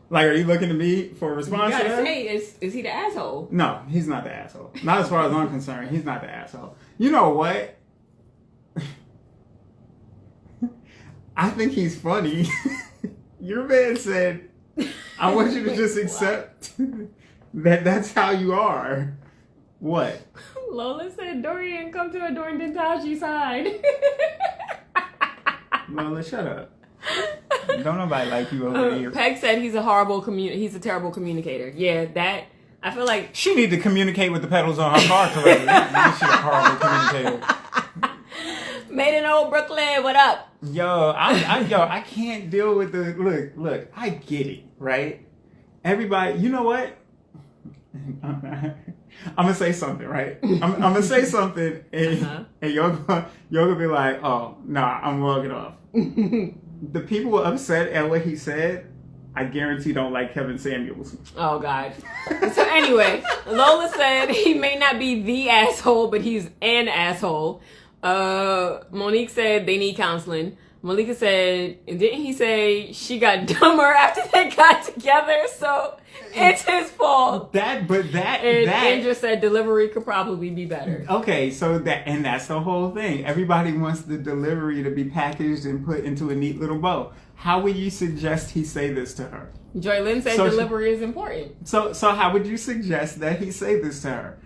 Like, are you looking to me for a response to that? Say, is he the asshole? No, he's not the asshole. Not as far as I'm concerned. He's not the asshole. You know what? I think he's funny. Your man said, I want you to just accept that that's how you are. What? Lola said, Dorian, come to Adorned and Taji side. Lola, shut up. Don't nobody like you over here. Peg said he's a terrible communicator. Yeah, that, I feel like. She need to communicate with the pedals on her car correctly. She's a horrible communicator. Made in old Brooklyn, what up? Yo, I can't deal with the look, I get it, right? Everybody, you know what? I'm gonna say something, right? I'm gonna say something and you're gonna be like, oh, nah, I'm logging off. The people who are upset at what he said, I guarantee don't like Kevin Samuels. Oh, God. So anyway, Lola said he may not be the asshole, but he's an asshole. Monique said they need counseling. Malika said, didn't he say she got dumber after they got together? So it's his fault. And Andrew said delivery could probably be better. Okay, so that's the whole thing. Everybody wants the delivery to be packaged and put into a neat little bow. How would you suggest he say this to her? Joy Lynn said delivery is important. So how would you suggest that he say this to her?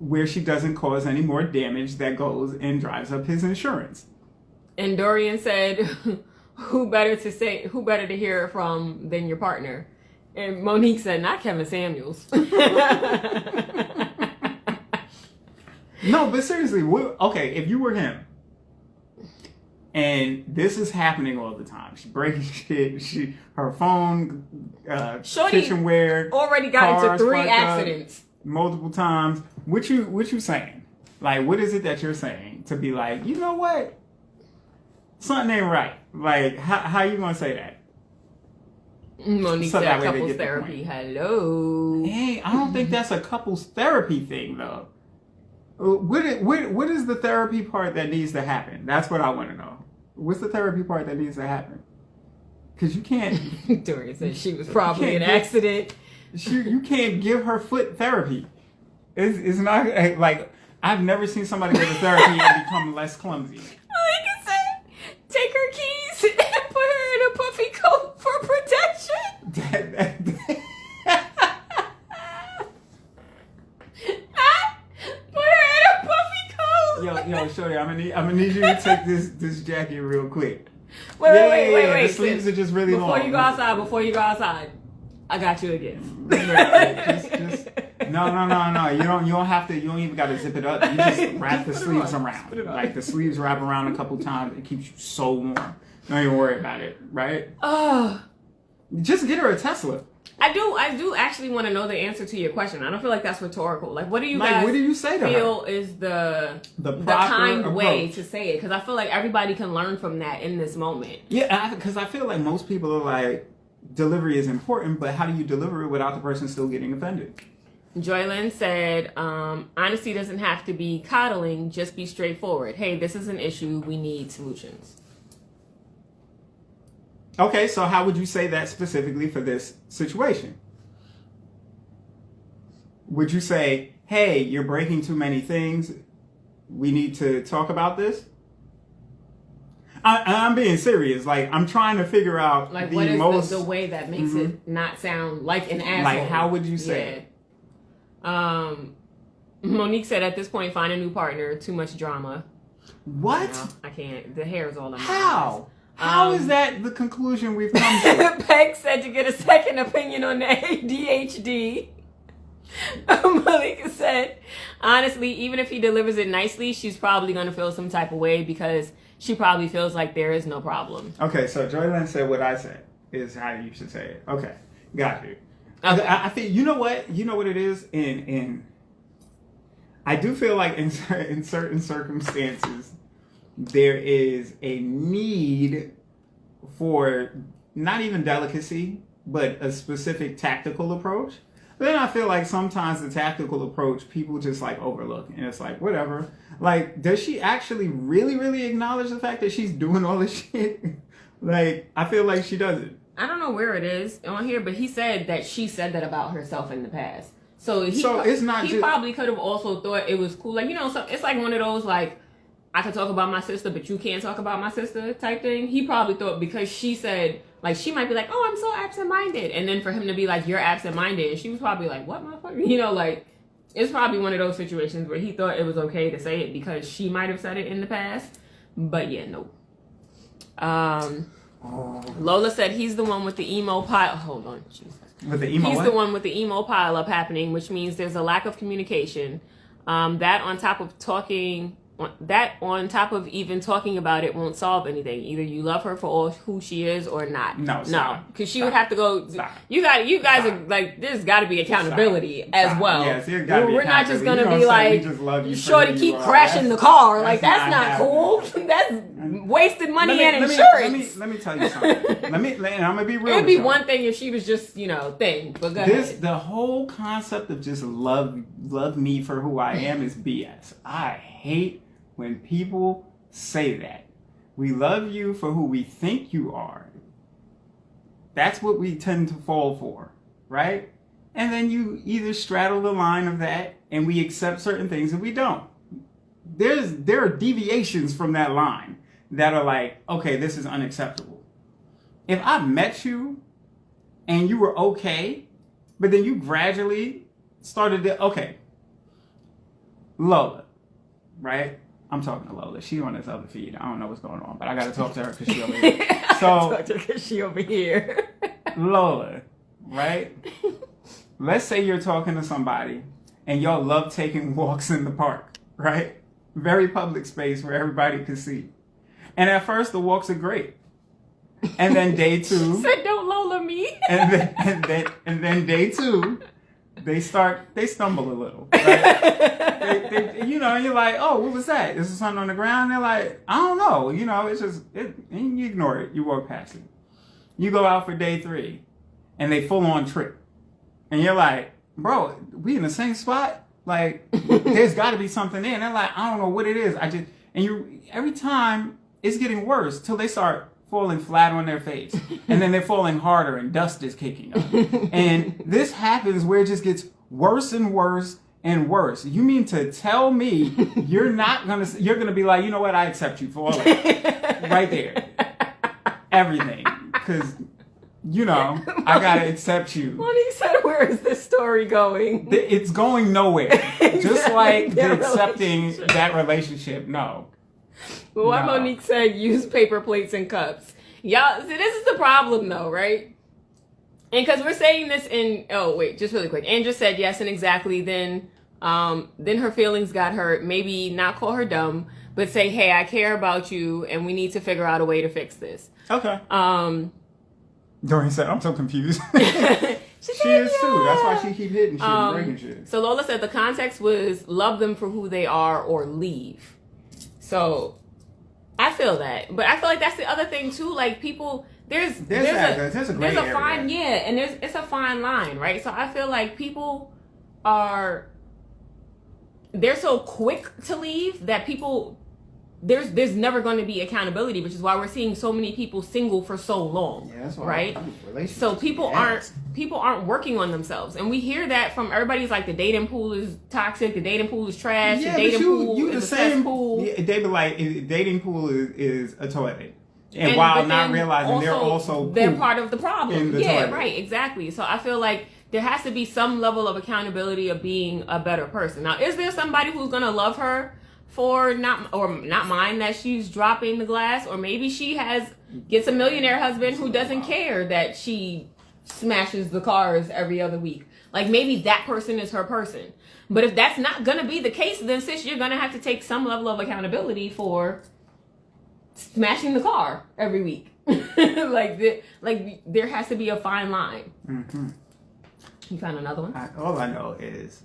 Where she doesn't cause any more damage that goes and drives up his insurance. And Dorian said, who better to hear it from than your partner? And Monique said, not Kevin Samuels. No, but seriously, okay, if you were him, and this is happening all the time, she's breaking shit, her phone, kitchenware, already got into 3 accidents. Multiple times. What you saying? Like, what is it that you're saying to be like, you know what? Something ain't right. Like, how you gonna say that? Monique said couples therapy. Hello. Hey, I don't think that's a couples therapy thing though. What is the therapy part that needs to happen? That's what I want to know. What's the therapy part that needs to happen? Because you can't. Dorian said she was probably an accident. You can't give her foot therapy. It's not like I've never seen somebody go to therapy and become less clumsy. Malika said, take her keys and put her in a puffy coat for protection. Put her in a puffy coat. Yo, shorty, I'm gonna need you to take this jacket real quick. Wait. The sleeves are just really long. Before you go outside, I got you again. just no. You don't have to. You don't even got to zip it up. You just wrap the sleeves around. Like the sleeves wrap around a couple times. It keeps you so warm. Don't even worry about it, right? Just get her a Tesla. I do actually want to know the answer to your question. I don't feel like that's rhetorical. Like, what do you guys what do you say to feel her? Is the kind approach. way to say it? Because I feel like everybody can learn from that in this moment. Yeah, because I feel like most people are like, delivery is important, but how do you deliver it without the person still getting offended? Joylyn said, honesty doesn't have to be coddling, just be straightforward. Hey, this is an issue. We need solutions. Okay, so how would you say that specifically for this situation? Would you say, hey, you're breaking too many things. We need to talk about this? I'm being serious. Like, I'm trying to figure out like the what is most the way that makes it not sound like an asshole. Like, how would you say it? Monique said at this point, find a new partner. Too much drama. What? No, I can't. The hair is all in my eyes. How is that the conclusion we've come to? Peg said to get a second opinion on the ADHD. Malika said, honestly, even if he delivers it nicely, she's probably going to feel some type of way because she probably feels like there is no problem. Okay, so Joylyn said what I said is how you should say it. Okay, got you. Okay. I think, you know what it is? I do feel like in certain circumstances, there is a need for not even delicacy, but a specific tactical approach. But then I feel like sometimes the tactical approach, people just like overlook. And it's like, whatever. Like, does she actually really, really acknowledge the fact that she's doing all this shit? Like, I feel like she doesn't. I don't know where it is on here, but he said that she said that about herself in the past. So it's not he probably could have also thought it was cool. Like, so it's like one of those, like, I could talk about my sister, but you can't talk about my sister type thing. He probably thought because she said, like, she might be like, oh, I'm so absent-minded. And then for him to be like, you're absent-minded. And she was probably like, what, motherfucker? Like, it's probably one of those situations where he thought it was okay to say it because she might have said it in the past. But yeah, no. Lola said he's the one with the emo pile. Hold on, Jesus. With the emo He's what? the one with the emo pile up happening, which means there's a lack of communication. That on top of even talking about it won't solve anything. Either you love her for all who she is or not. No, because she would have to go. Stop. You guys are like, there's got to be accountability as well. Yes, there's got to be We're not just gonna accountability. be You know what I'm like, saying? We just love you for shorty who keep you are. crashing the car. Like that's not not cool. That's wasted money and Let insurance. me tell you something. and I'm gonna be real. It'd with be y'all. one thing if she was just thing. But go ahead. The whole concept of just love me for who I am is BS. I hate when people say that. We love you for who we think you are. That's what we tend to fall for, right? And then you either straddle the line of that and we accept certain things and we don't. There are deviations from that line that are like, okay, this is unacceptable. If I met you and you were okay, but then you gradually started to, okay, Lola, right? I'm talking to Lola. She's on this other feed. I don't know what's going on, but I got to talk to her because she over here. Because she over here. Lola, right? Let's say you're talking to somebody and y'all love taking walks in the park, right? Very public space where everybody can see. And at first, the walks are great. And then day two. She said, don't Lola me. and then day two, they stumble a little, right? they, you're like, oh, what was that? Is there something on the ground? They're like, I don't know. It's just, and you ignore it. You walk past it. You go out for day three, and they full on trip. And you're like, bro, we in the same spot? Like, there's got to be something there. And they're like, I don't know what it is. Every time, it's getting worse till they start falling flat on their face. And then they're falling harder and dust is kicking up. And this happens where it just gets worse and worse and worse. You mean to tell me you're gonna be like, you know what, I accept you for all that. Right there. Everything. Because, I gotta accept you. Monique said, where is this story going? It's going nowhere. Just like Their accepting that relationship, no. But what No. Monique said, use paper plates and cups. Y'all, see, this is the problem though, right? And because we're saying this just really quick. Andrew said yes and exactly. Then her feelings got hurt. Maybe not call her dumb, but say, hey, I care about you and we need to figure out a way to fix this. Okay. Doreen said, I'm so confused. She She is too. That's why she keep hitting shit and breaking shit. So Lola said the context was love them for who they are or leave. So I feel that, but I feel like that's the other thing too. Like people, there's a gray fine, area. and it's a fine line, right? So I feel like people they're so quick to leave that people there's never going to be accountability, which is why we're seeing so many people single for so long. Yeah, that's why right? So people aren't working on themselves, and we hear that from everybody's like the dating pool is toxic, the dating pool is trash, the dating pool is a cesspool. Yeah, they be like, dating pool is a toilet. And while not realizing they're part of the problem. Toilet. Right, exactly. So I feel like there has to be some level of accountability of being a better person. Now, is there somebody who's gonna love her for not mind that she's dropping the glass, or maybe she gets a millionaire husband who doesn't care that she smashes the cars every other week? Like, maybe that person is her person. But if that's not gonna be the case, then sis, you're gonna have to take some level of accountability for smashing the car every week. There has to be a fine line. Mm-hmm. You found another one? All I know is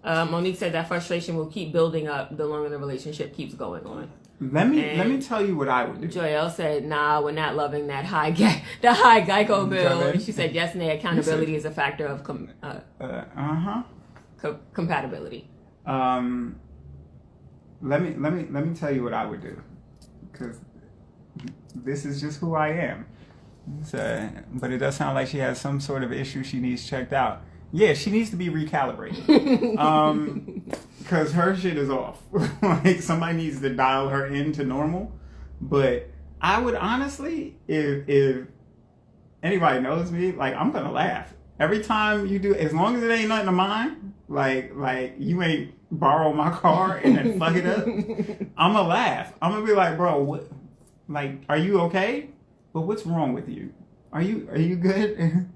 Monique said that frustration will keep building up the longer the relationship keeps going on. Let me tell you what I would do. Joelle said, "Nah, we're not loving that high Geico bill." And she said, "Yes, Nay, accountability is a factor of compatibility." Let me tell you what I would do, because this is just who I am. So, but it does sound like she has some sort of issue she needs checked out. Yeah, she needs to be recalibrated. Because her shit is off. Like, somebody needs to dial her into normal. But I would honestly, if anybody knows me, like, I'm gonna laugh every time you do, as long as it ain't nothing of mine. Like you ain't borrow my car and then fuck it up. I'm gonna laugh. I'm gonna be like, bro, what? Like, are you okay? But what's wrong with you? Are you good?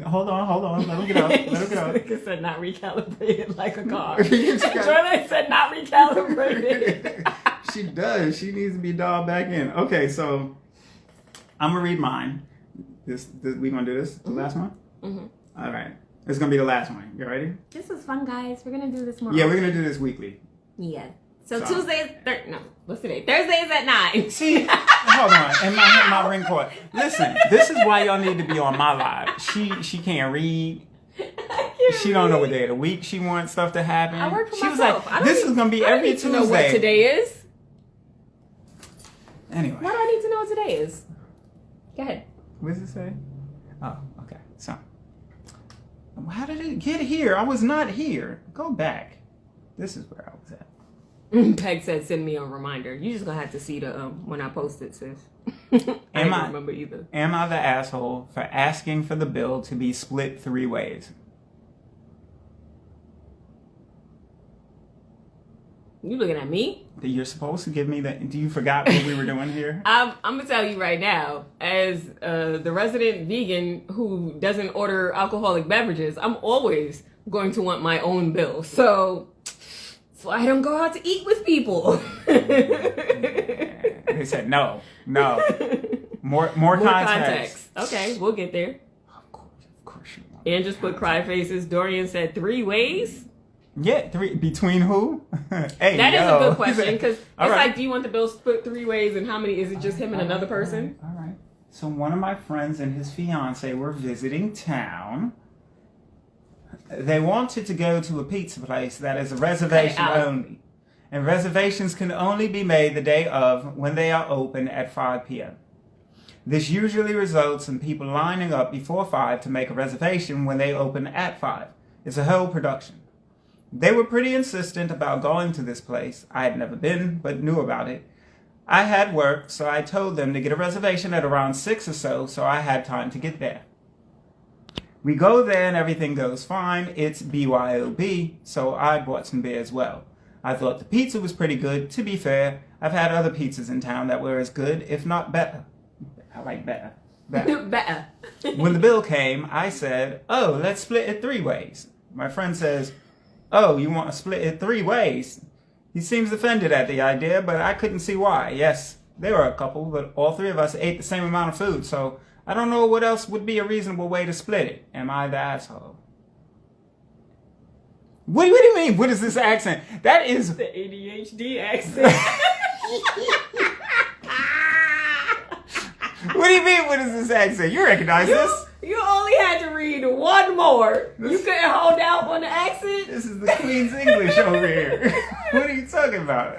Hold on. Let him get up. It said not recalibrated like a car. Jordan said not recalibrated. She does. She needs to be dialed back in. Okay, so I'm gonna read mine. This we gonna do this? The last one? Mm-hmm. All right. It's gonna be the last one. You ready? This is fun, guys. We're gonna do this more. Yeah, we're gonna do this weekly. Yeah. So Tuesdays, what's today? Thursdays at 9. See, hold on, and my ring cord. Listen, this is why y'all need to be on my live. She can't read. She don't know what day of the week she wants stuff to happen. I work for she myself. was like, this is gonna be every Tuesday. I don't need to know what today is. Anyway. Why do I need to know what today is? Go ahead. What does it say? Oh, okay. So, how did it get here? I was not here. Go back. This is where I was at. Peg said, "Send me a reminder." You just gonna have to see the when I post it, sis. I don't remember either. Am I the asshole for asking for the bill to be split 3 ways? You looking at me? You're supposed to give me that. Do you forgot what we were doing here? I'm gonna tell you right now, as the resident vegan who doesn't order alcoholic beverages, I'm always going to want my own bill. So I don't go out to eat with people. They said no. More context. Okay, we'll get there. Of course you want. And just put cry faces. Dorian said 3 ways. Yeah, 3 between who? Hey, that is a good question, because it's right. like, do you want the bill split 3 ways, and how many? Is it just him and another person? All right. So one of my friends and his fiance were visiting town. They wanted to go to a pizza place that is a reservation only. And reservations can only be made the day of, when they are open at 5 p.m. This usually results in people lining up before 5 to make a reservation when they open at 5. It's a whole production. They were pretty insistent about going to this place. I had never been, but knew about it. I had work, so I told them to get a reservation at around 6 or so I had time to get there. We go there and everything goes fine. It's BYOB, so I bought some beer as well. I thought the pizza was pretty good. To be fair, I've had other pizzas in town that were as good, if not better. I like better. Better. When the bill came, I said, "Oh, let's split it 3 ways." My friend says, "Oh, you want to split it 3 ways?" He seems offended at the idea, but I couldn't see why. Yes, there were a couple, but all 3 of us ate the same amount of food, so I don't know what else would be a reasonable way to split it. Am I the asshole? What do you mean? What is this accent? That is the ADHD accent. What do you mean? What is this accent? You recognize this? You only had to read 1 more. You couldn't hold out on the accent. This is the Queen's English over here. What are you talking about?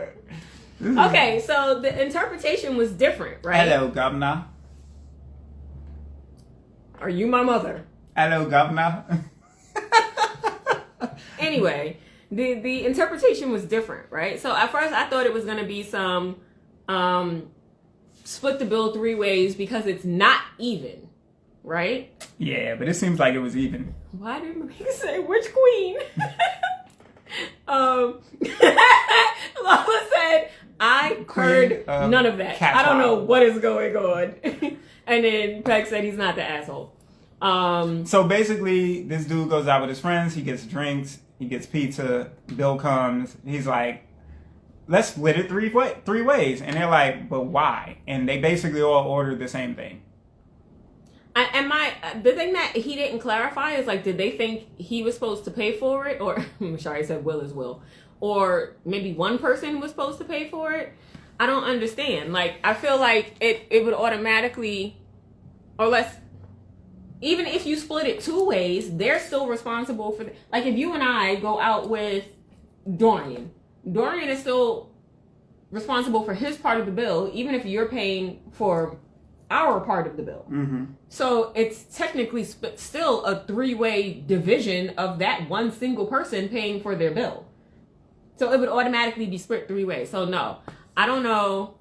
Okay, so the interpretation was different, right? Hello, governor. Are you my mother? Hello, governor. Anyway, the interpretation was different, right? So at first I thought it was going to be some split the bill 3 ways because it's not even, right? Yeah, but it seems like it was even. Why did he say which queen? Lola said, I heard none of that. I don't know what is going on. And then Peg said he's not the asshole. So basically, this dude goes out with his friends. He gets drinks. He gets pizza. Bill comes. He's like, let's split it three ways. And they're like, but why? And they basically all ordered the same thing. The thing that he didn't clarify is like, did they think he was supposed to pay for it? Or, I'm sorry, I said Will is Will. Or maybe one person was supposed to pay for it? I don't understand. Like, I feel like it would automatically, or less, even if you split it 2 ways, they're still responsible for, like, if you and I go out with Dorian is still responsible for his part of the bill, even if you're paying for our part of the bill. Mm-hmm. So it's technically still a 3-way division of that one single person paying for their bill. So it would automatically be split 3 ways. So no, I don't know.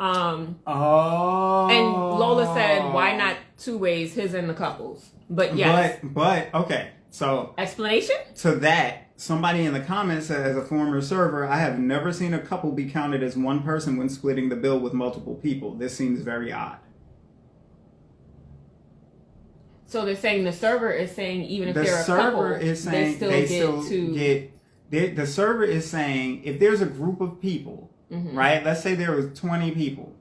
And Lola said, why not 2 ways, his and the couples? But yes. But okay. So explanation to that. Somebody in the comments said, as a former server, I have never seen a couple be counted as one person when splitting the bill with multiple people. This seems very odd. So they're saying the server is saying even if they're a couple, they still get the server is saying if there's a group of people, right? Let's say there was 20 people.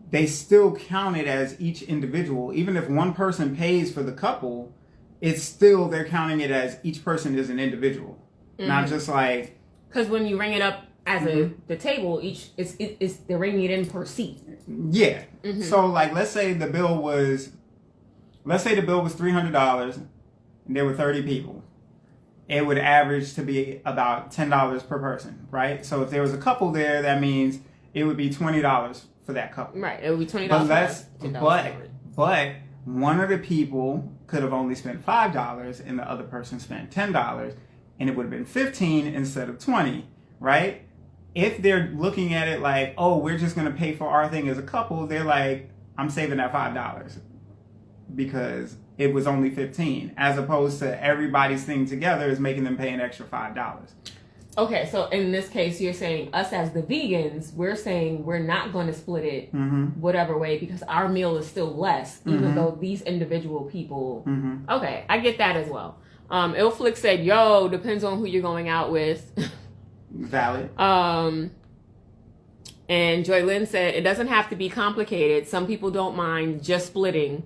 They still count it as each individual. Even if one person pays for the couple, it's still, they're counting it as each person is an individual. Not just like... Because when you ring it up as the table, they're ringing it in per seat. Yeah. So like, let's say the bill was $300 and there were 30 people. It would average to be about $10 per person, right? So if there was a couple there, that means it would be $20 for that couple. Right, it would be $20. But one of the people could have only spent $5 and the other person spent $10, and it would have been $15 instead of $20, right? If they're looking at it like, oh, we're just going to pay for our thing as a couple, they're like, I'm saving that $5 because it was only $15, as opposed to everybody's thing together is making them pay an extra $5. Okay, so in this case, you're saying us as the vegans, we're saying we're not going to split it whatever way because our meal is still less, even though these individual people... Okay, I get that as well. Ilflick said, yo, depends on who you're going out with. Valid. And Joylyn said, it doesn't have to be complicated. Some people don't mind just splitting,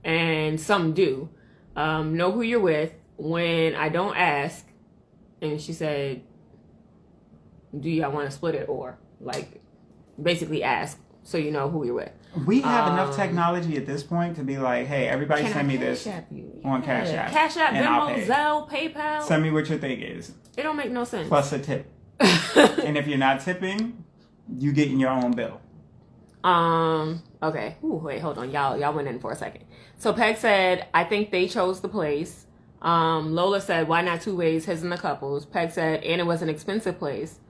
and some do. Know who you're with. When I don't ask, and she said... do y'all want to split it, or like basically ask so you know who you're with? We have enough technology at this point to be like, hey, everybody send me this on Cash App. Cash App, Venmo, Zelle, PayPal. Send me what your thing is. It don't make no sense. Plus a tip. And if you're not tipping, you getting your own bill. Okay. Ooh, wait, hold on. Y'all went in for a second. So Peg said, I think they chose the place. Lola said, why not 2 ways, his and the couples? Peg said, and it was an expensive place.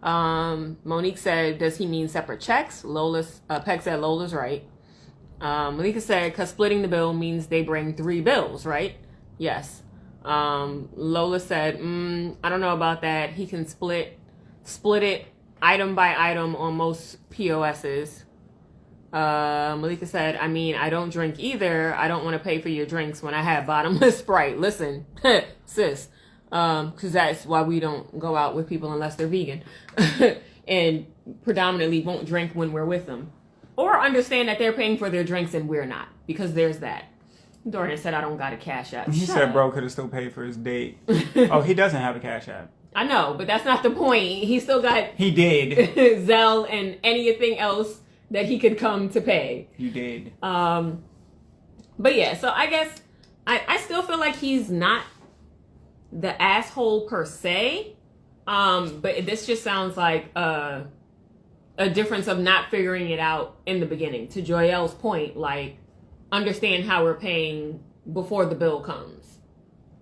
Monique said, does he mean separate checks? Peg said Lola's right. Malika said, because splitting the bill means they bring 3 bills, right? Yes. Lola said, I don't know about that. He can split it item by item on most POSs. Malika said, I mean, I don't drink either. I don't want to pay for your drinks when I have bottomless Sprite. Listen, sis. Because that's why we don't go out with people unless they're vegan and predominantly won't drink when we're with them, or understand that they're paying for their drinks and we're not, because there's that. Dorian said, I don't got a Cash App. He said bro could have still paid for his date. Oh, he doesn't have a Cash App. I know, but that's not the point. He still got he did Zelle and anything else that he could come to pay. You did. But yeah, so I guess I still feel like he's not the asshole per se, But this just sounds like a difference of not figuring it out in the beginning. To Joyelle's point, like, understand how we're paying before the bill comes.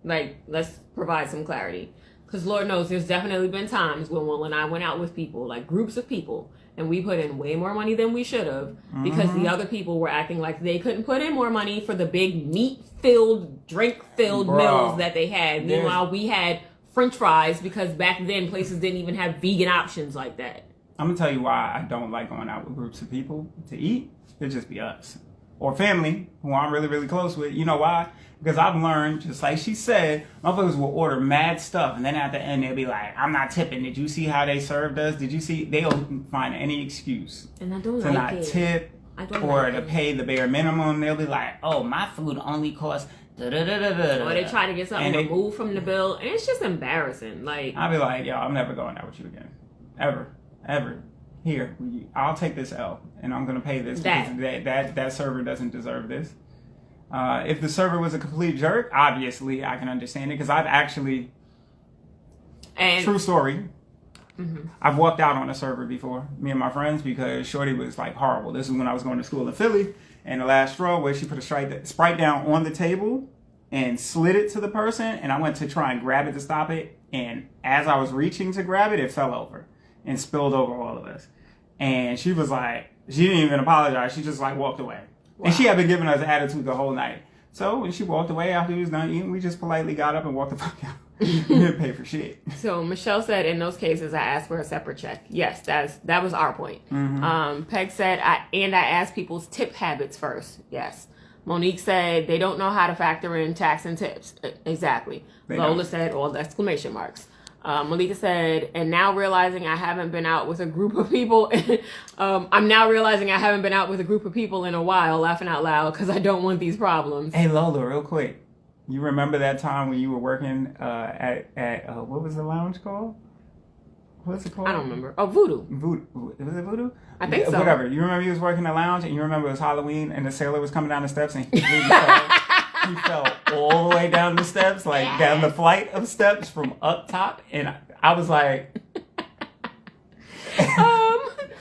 Like, let's provide some clarity. Because Lord knows there's definitely been times when Will and I went out with people, like groups of people, and we put in way more money than we should have because the other people were acting like they couldn't put in more money for the big meat-filled, drink-filled meals that they had. Meanwhile, we had French fries because back then places didn't even have vegan options like that. I'm going to tell you why I don't like going out with groups of people to eat. It'd just be us. Or family, who I'm really, really close with. You know why? Because I've learned, just like she said, motherfuckers will order mad stuff, and then at the end they'll be like, I'm not tipping. Did you see how they served us? Did you see? They'll find any excuse and I don't to like not it. tip or to pay the bare minimum. They'll be like, oh, my food only costs da-da-da-da-da. Or they try to get something removed from the bill, and it's just embarrassing. Like, I'll be like, yo, I'm never going out with you again. Ever. Here, I'll take this L, and I'm going to pay this because that server doesn't deserve this. If the server was a complete jerk, obviously I can understand it because I've actually, true story, I've walked out on a server before, me and my friends, because Shorty was like horrible. This is when I was going to school in Philly, and the last straw where she put a Sprite down on the table and slid it to the person, and I went to try and grab it to stop it, and as I was reaching to grab it, it fell over and spilled over all of us. And she was like, she didn't even apologize. She just like walked away. Wow. And she had been giving us attitude the whole night. So when she walked away after we was done eating, we just politely got up and walked the fuck out. We didn't pay for shit. So Michelle said, in those cases, I asked for a separate check. Yes, that was our point. Peg said, I asked people's tip habits first. Yes. Monique said, they don't know how to factor in tax and tips. Exactly. Lola said, all the exclamation marks. Malika said, and now realizing I haven't been out with a group of people. I'm now realizing I haven't been out with a group of people in a while, laughing out loud because I don't want these problems. Hey Lola, real quick, you remember that time when you were working at what was the lounge called? What's it called? I don't remember. Oh, Voodoo. Voodoo. Was it Voodoo? I think so. Whatever. You remember you was working the lounge and you remember it was Halloween and the sailor was coming down the steps and he fell all the way down the steps, like down the flight of steps from up top, and I was like,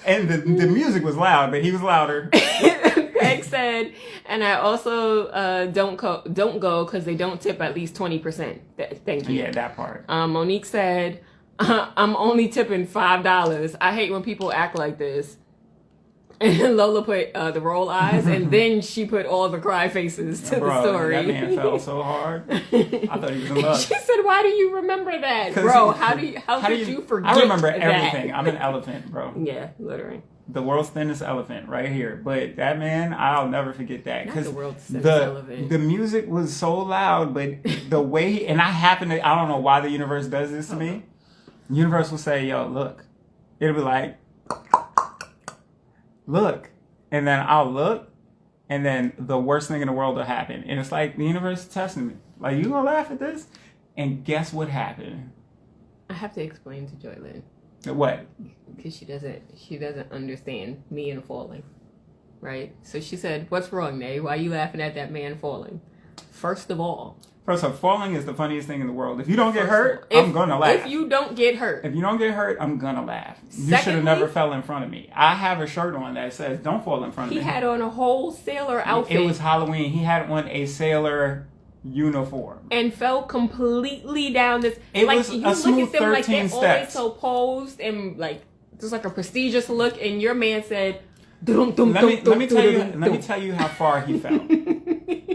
and the music was loud, but he was louder. Craig said, and I also don't go because they don't tip at least 20%. Thank you. Yeah, that part. Monique said, I'm only tipping $5. I hate when people act like this. And Lola put the roll eyes, and then she put all the cry faces to the story. That man fell so hard. I thought he was in love. She said, "Why do you remember that, bro? How could you forget?" I remember everything. I'm an elephant, bro. Yeah, literally. The world's thinnest elephant, right here. But that man, I'll never forget that because the music was so loud, but the way and I don't know why the universe does this to me. The universe will say, "Yo, look," it'll be like. Look, and then I'll look, and then the worst thing in the world will happen. And it's like the universe is testing me. Like, you gonna laugh at this? And guess what happened? I have to explain to Joylyn. What? Because she doesn't understand me and falling, right? So she said, "What's wrong, Nay? Why are you laughing at that man falling?" First of all, falling is the funniest thing in the world. If you don't get hurt, I'm gonna laugh. If you don't get hurt, I'm gonna laugh. You should have never fell in front of me. I have a shirt on that says "Don't fall in front of me." He had on a whole sailor outfit. It was Halloween. He had on a sailor uniform and fell completely down this. It was a smooth 13 steps. Always so posed and like just like a prestigious look. And your man said, "Let me tell you how far he fell."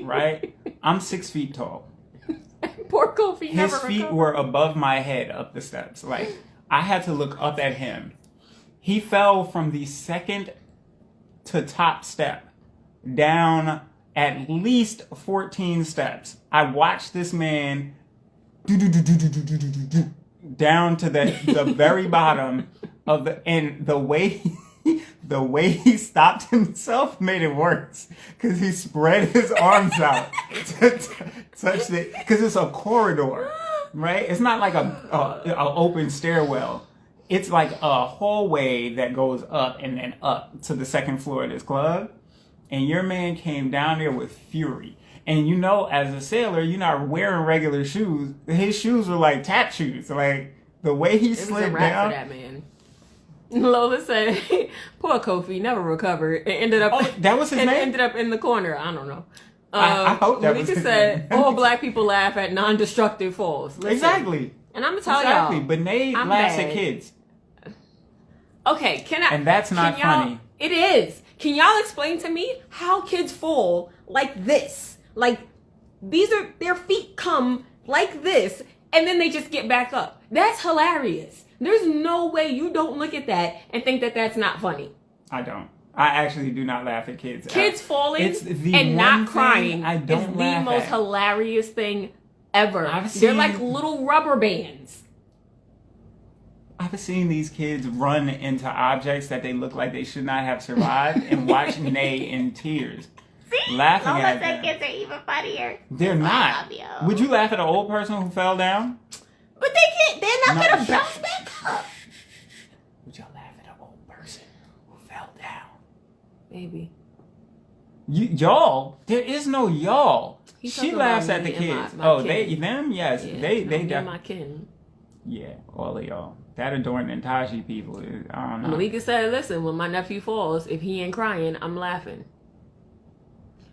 Right, I'm 6 feet tall. Poor Kofi. His feet were above my head up the steps. Like, I had to look up at him. He fell from the second to top step down at least 14 steps. I watched this man down to the very bottom of the way he stopped himself made it worse because he spread his arms out to touch it because it's a corridor, right? It's not like a open stairwell. It's like a hallway that goes up and then up to the second floor of this club. And your man came down there with fury. And you know, as a sailor, you're not wearing regular shoes. His shoes were like tap shoes. Like, The way he It was a slid wrap down. for that man. Lola said, "Poor Kofi never recovered. It ended up. Oh, that was his name? Ended up in the corner. I don't know." I hope that was Malika his said, name. "All black people laugh at non-destructive falls." Listen, Exactly. and I'm gonna tell Exactly. y'all. But Nate I'm laughs bad. at kids. Okay, can I? And that's not can y'all- funny. It is. Can y'all explain to me how kids fall like this? Like their feet come like this, and then they just get back up. That's hilarious. There's no way you don't look at that and think that that's not funny. I don't. I actually do not laugh at kids. Kids falling It's the and one not thing crying I don't is the laugh most at. hilarious thing ever. I've They're seen- like little rubber bands. I've seen these kids run into objects that they look like they should not have survived and watch Nay in tears. Laughing at them. kids are even funnier. They're not. Would you laugh at an old person who fell down? But they're not No. gonna bounce back up. Would y'all laugh at an old person who fell down? Maybe. Y'all? There is no y'all. He's She talking laughs about at the me and kids. my Oh, kin. them? Yes. Yeah, they no, me and definitely. my kin. Yeah, all of y'all. That Adorned and Taji people, I don't know. Malika said, "Listen, when my nephew falls, if he ain't crying, I'm laughing."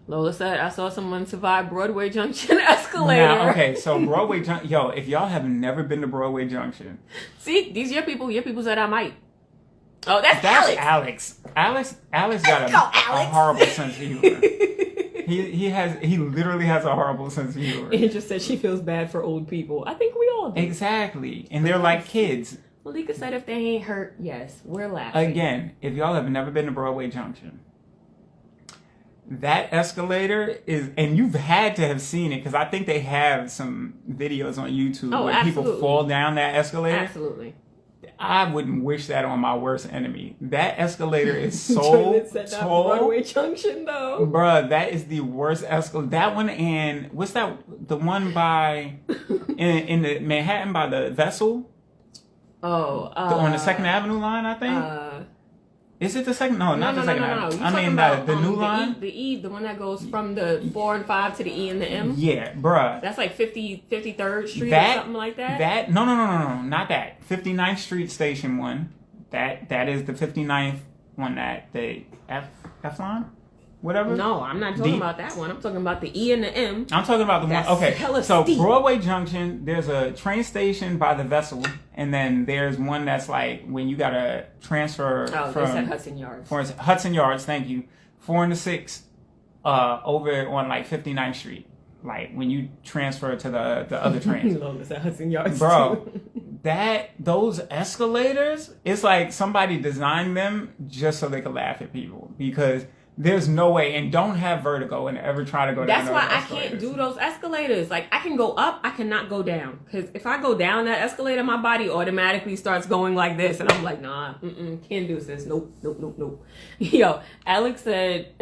Lola said, "I saw someone survive Broadway Junction escalator." Now, okay, so Broadway Junction, yo, if y'all have never been to Broadway Junction, See, these your people. Your people said I might. Oh, that's Alex. Alex got Let's go, a Alex. horrible sense of humor. He literally has a horrible sense of humor. It just said she feels bad for old people. I think we all do. Exactly, and they're like kids. Malika said, "If they ain't hurt, yes, we're laughing." Again, if y'all have never been to Broadway Junction, that escalator is, and you've had to have seen it because I think they have some videos on YouTube Oh, where people absolutely. fall down that escalator. Absolutely. I wouldn't wish that on my worst enemy. That escalator is so Jordan said that tall. Broadway Junction, though. Bruh, that is the worst escalator. That one and what's that? The one by in the Manhattan by the Vessel Oh, on the Second Avenue line, I think. Is it the second? No, not the Second Avenue. You I talking mean about, the new line. The one that goes from the 4 and 5 to the E and the M. Yeah, bruh. That's like 53rd Street That- or something like that. That no, not that. 59th Street Station one. That is the 59th one. That the F line, whatever. No, I'm not talking The- about that one. I'm talking about the E and the M. I'm talking about the That's one. Okay, hella so steep. Broadway Junction. There's a train station by the Vessel, and then there's one that's like when you gotta transfer Oh, they said Hudson Yards. for instance, Hudson Yards. Thank you. 4 and the 6, over on like 59th Street. Like when you transfer to the other trains. Lola said Hudson Yards. Bro, too. those escalators, it's like somebody designed them just so they could laugh at people because there's no way, and don't have vertigo and ever try to go down. That's why those I can't escalators. do those escalators. Like I can go up, I cannot go down. Because if I go down that escalator, my body automatically starts going like this, and I'm like, nah, can't do this. Nope. Yo, Alex said,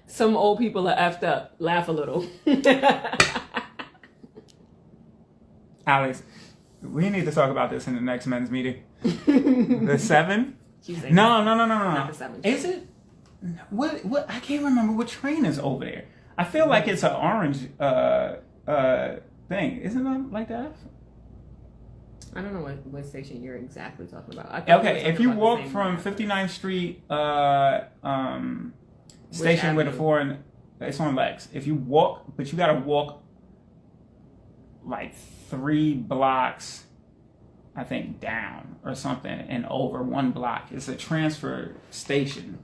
some old people are effed up. Laugh a little. Alex, we need to talk about this in the next men's meeting. The 7? She said, No. Not the 7. Is it? What? I can't remember what train is over there. I feel like it's an orange thing. Isn't it like that? I don't know what station you're exactly talking about. I think Okay, we're if talking you about the walk same from one. 59th Street station with a avenue? foreign, it's on Lex. If you walk, but you gotta walk like 3 blocks, I think, down or something, and over 1 block. It's a transfer station.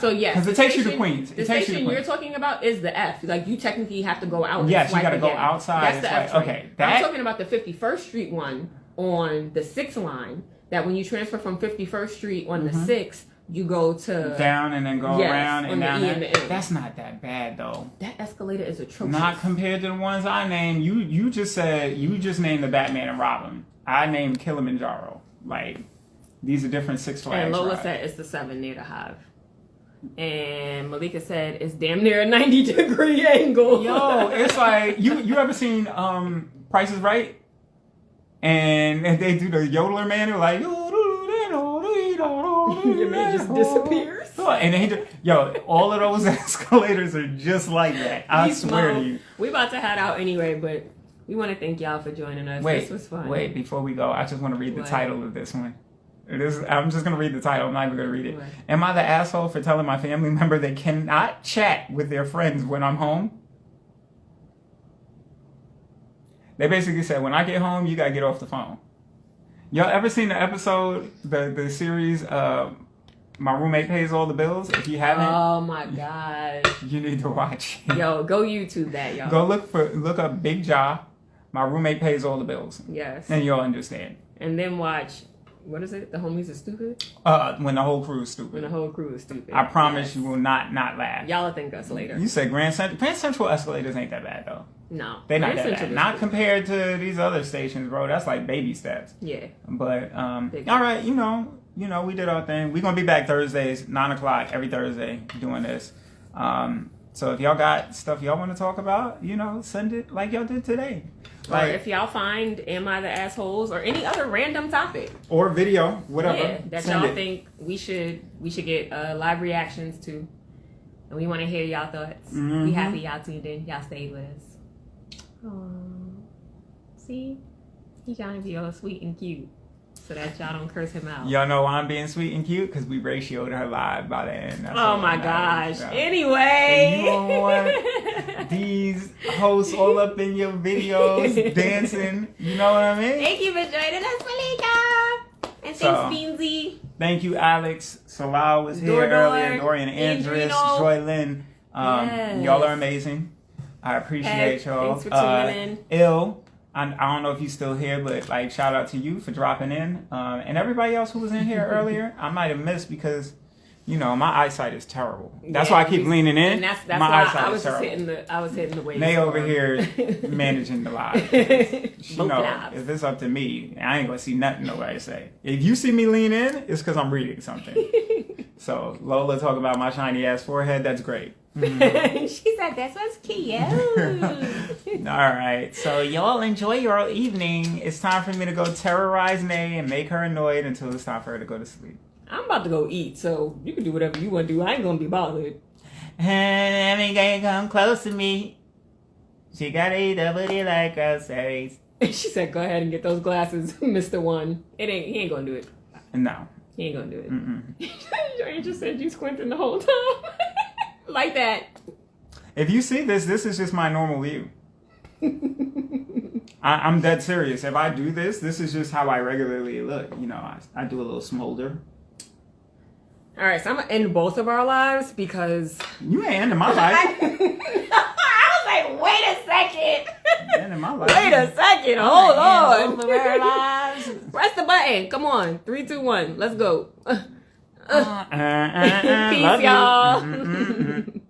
So yes, 'Cause it the takes you to station- Queens. It The takes you to station you're Queens. talking about is the F. Like you technically have to go out. And Yes, you swipe gotta go again. outside. That's It's the like, F train. okay, I'm that- talking about the 51st Street one on the 6th line. That when you transfer from 51st Street on the 6th, you go to Down and then go Yes, around on and the down E there. and the M. That's not that bad though. That escalator is atrocious. Not compared to the ones I named. You just named the Batman and Robin. I named Kilimanjaro. Like these are different Six Flags. And Lola rides. said it's the 7 near the Hive. And Malika said it's damn near a 90-degree angle. Yo, it's like you ever seen Price is Right? And they do the yodeler man, they're like Your man just disappears. And they all of those escalators are just like that. I We swear small. to you. We about to head out anyway, but We want to thank y'all for joining us. This was fun. Wait, before we go, I just want to read the What? title of this one. I'm just going to read the title. I'm not even going to read it. What? Am I the asshole for telling my family member they cannot chat with their friends when I'm home? They basically said, when I get home, you got to get off the phone. Y'all ever seen the episode, the series, My Roommate Pays All the Bills? If you haven't, Oh my gosh. you need to watch it. Yo, go YouTube that, y'all. Go look up Big Jaw, My Roommate Pays All the Bills. Yes. And you'll understand. And then watch, what is it? The Homies Are Stupid? When the whole crew is stupid. When the whole crew is stupid. I promise Yes. you will not laugh. Y'all will thank us later. You said Grand Central escalators ain't that bad though. No. They not Grand that Central bad. is Not cool. compared to these other stations, bro. That's like baby steps. Yeah. But Big all right, you know, we did our thing. We're gonna be back Thursdays, 9:00 every Thursday, doing this. So if y'all got stuff y'all want to talk about, send it like y'all did today. Or if y'all find Am I the Assholes or any other random topic. Or video, whatever. Yeah, that send y'all it. think we should get live reactions to. And we want to hear y'all thoughts. Mm-hmm. We happy y'all tuned in. Y'all stayed with us. See? He's trying to be all sweet and cute so that y'all don't curse him out. Y'all know why I'm being sweet and cute? Because we ratioed her live by the end. That's Oh all my that gosh. matters, so. Anyway. You don't want these hosts all up in your videos dancing. You know what I mean? Thank you for joining us, Malika. And thanks, So, Beansy. Thank you, Alex. Salal was here Dor, earlier. Dorian Andrus, Adreno. Joy Lynn. Yes. Y'all are amazing. I appreciate Hey, y'all. thanks for tuning in. Ill. I don't know if he's still here, but like shout out to you for dropping in. And everybody else who was in here earlier. I might have missed because, my eyesight is terrible. That's why I keep leaning in. And that's my why eyesight I was is just terrible. I was hitting the waves. May over here managing the live. Both lives. If it's up to me, I ain't gonna see nothing nobody say. If you see me lean in, it's because I'm reading something. So Lola talk about my shiny ass forehead. That's great. She said that's what's cute. All right, so y'all enjoy your evening. It's time for me to go terrorize Nay and make her annoyed until it's time for her to go to sleep. I'm about to go eat, so you can do whatever you want to do. I ain't gonna be bothered. And every guy come close to me. She got a double like groceries. She said, "Go ahead and get those glasses, Mr. One." He ain't gonna do it. No. He ain't gonna do it. Mm-mm. Your just said you squinting the whole time, like that. If you see this is just my normal view. I'm dead serious. If I do this is just how I regularly look. I do a little smolder. All right, so I'm gonna end both of our lives because You ain't ending my life. I was like, wait a second. Ending my life. Wait a second. Hold on. Both of our lives. Press the button. Come on. 3, 2, 1. Let's go. Love Peace, you. y'all. Mm-mm-mm-mm.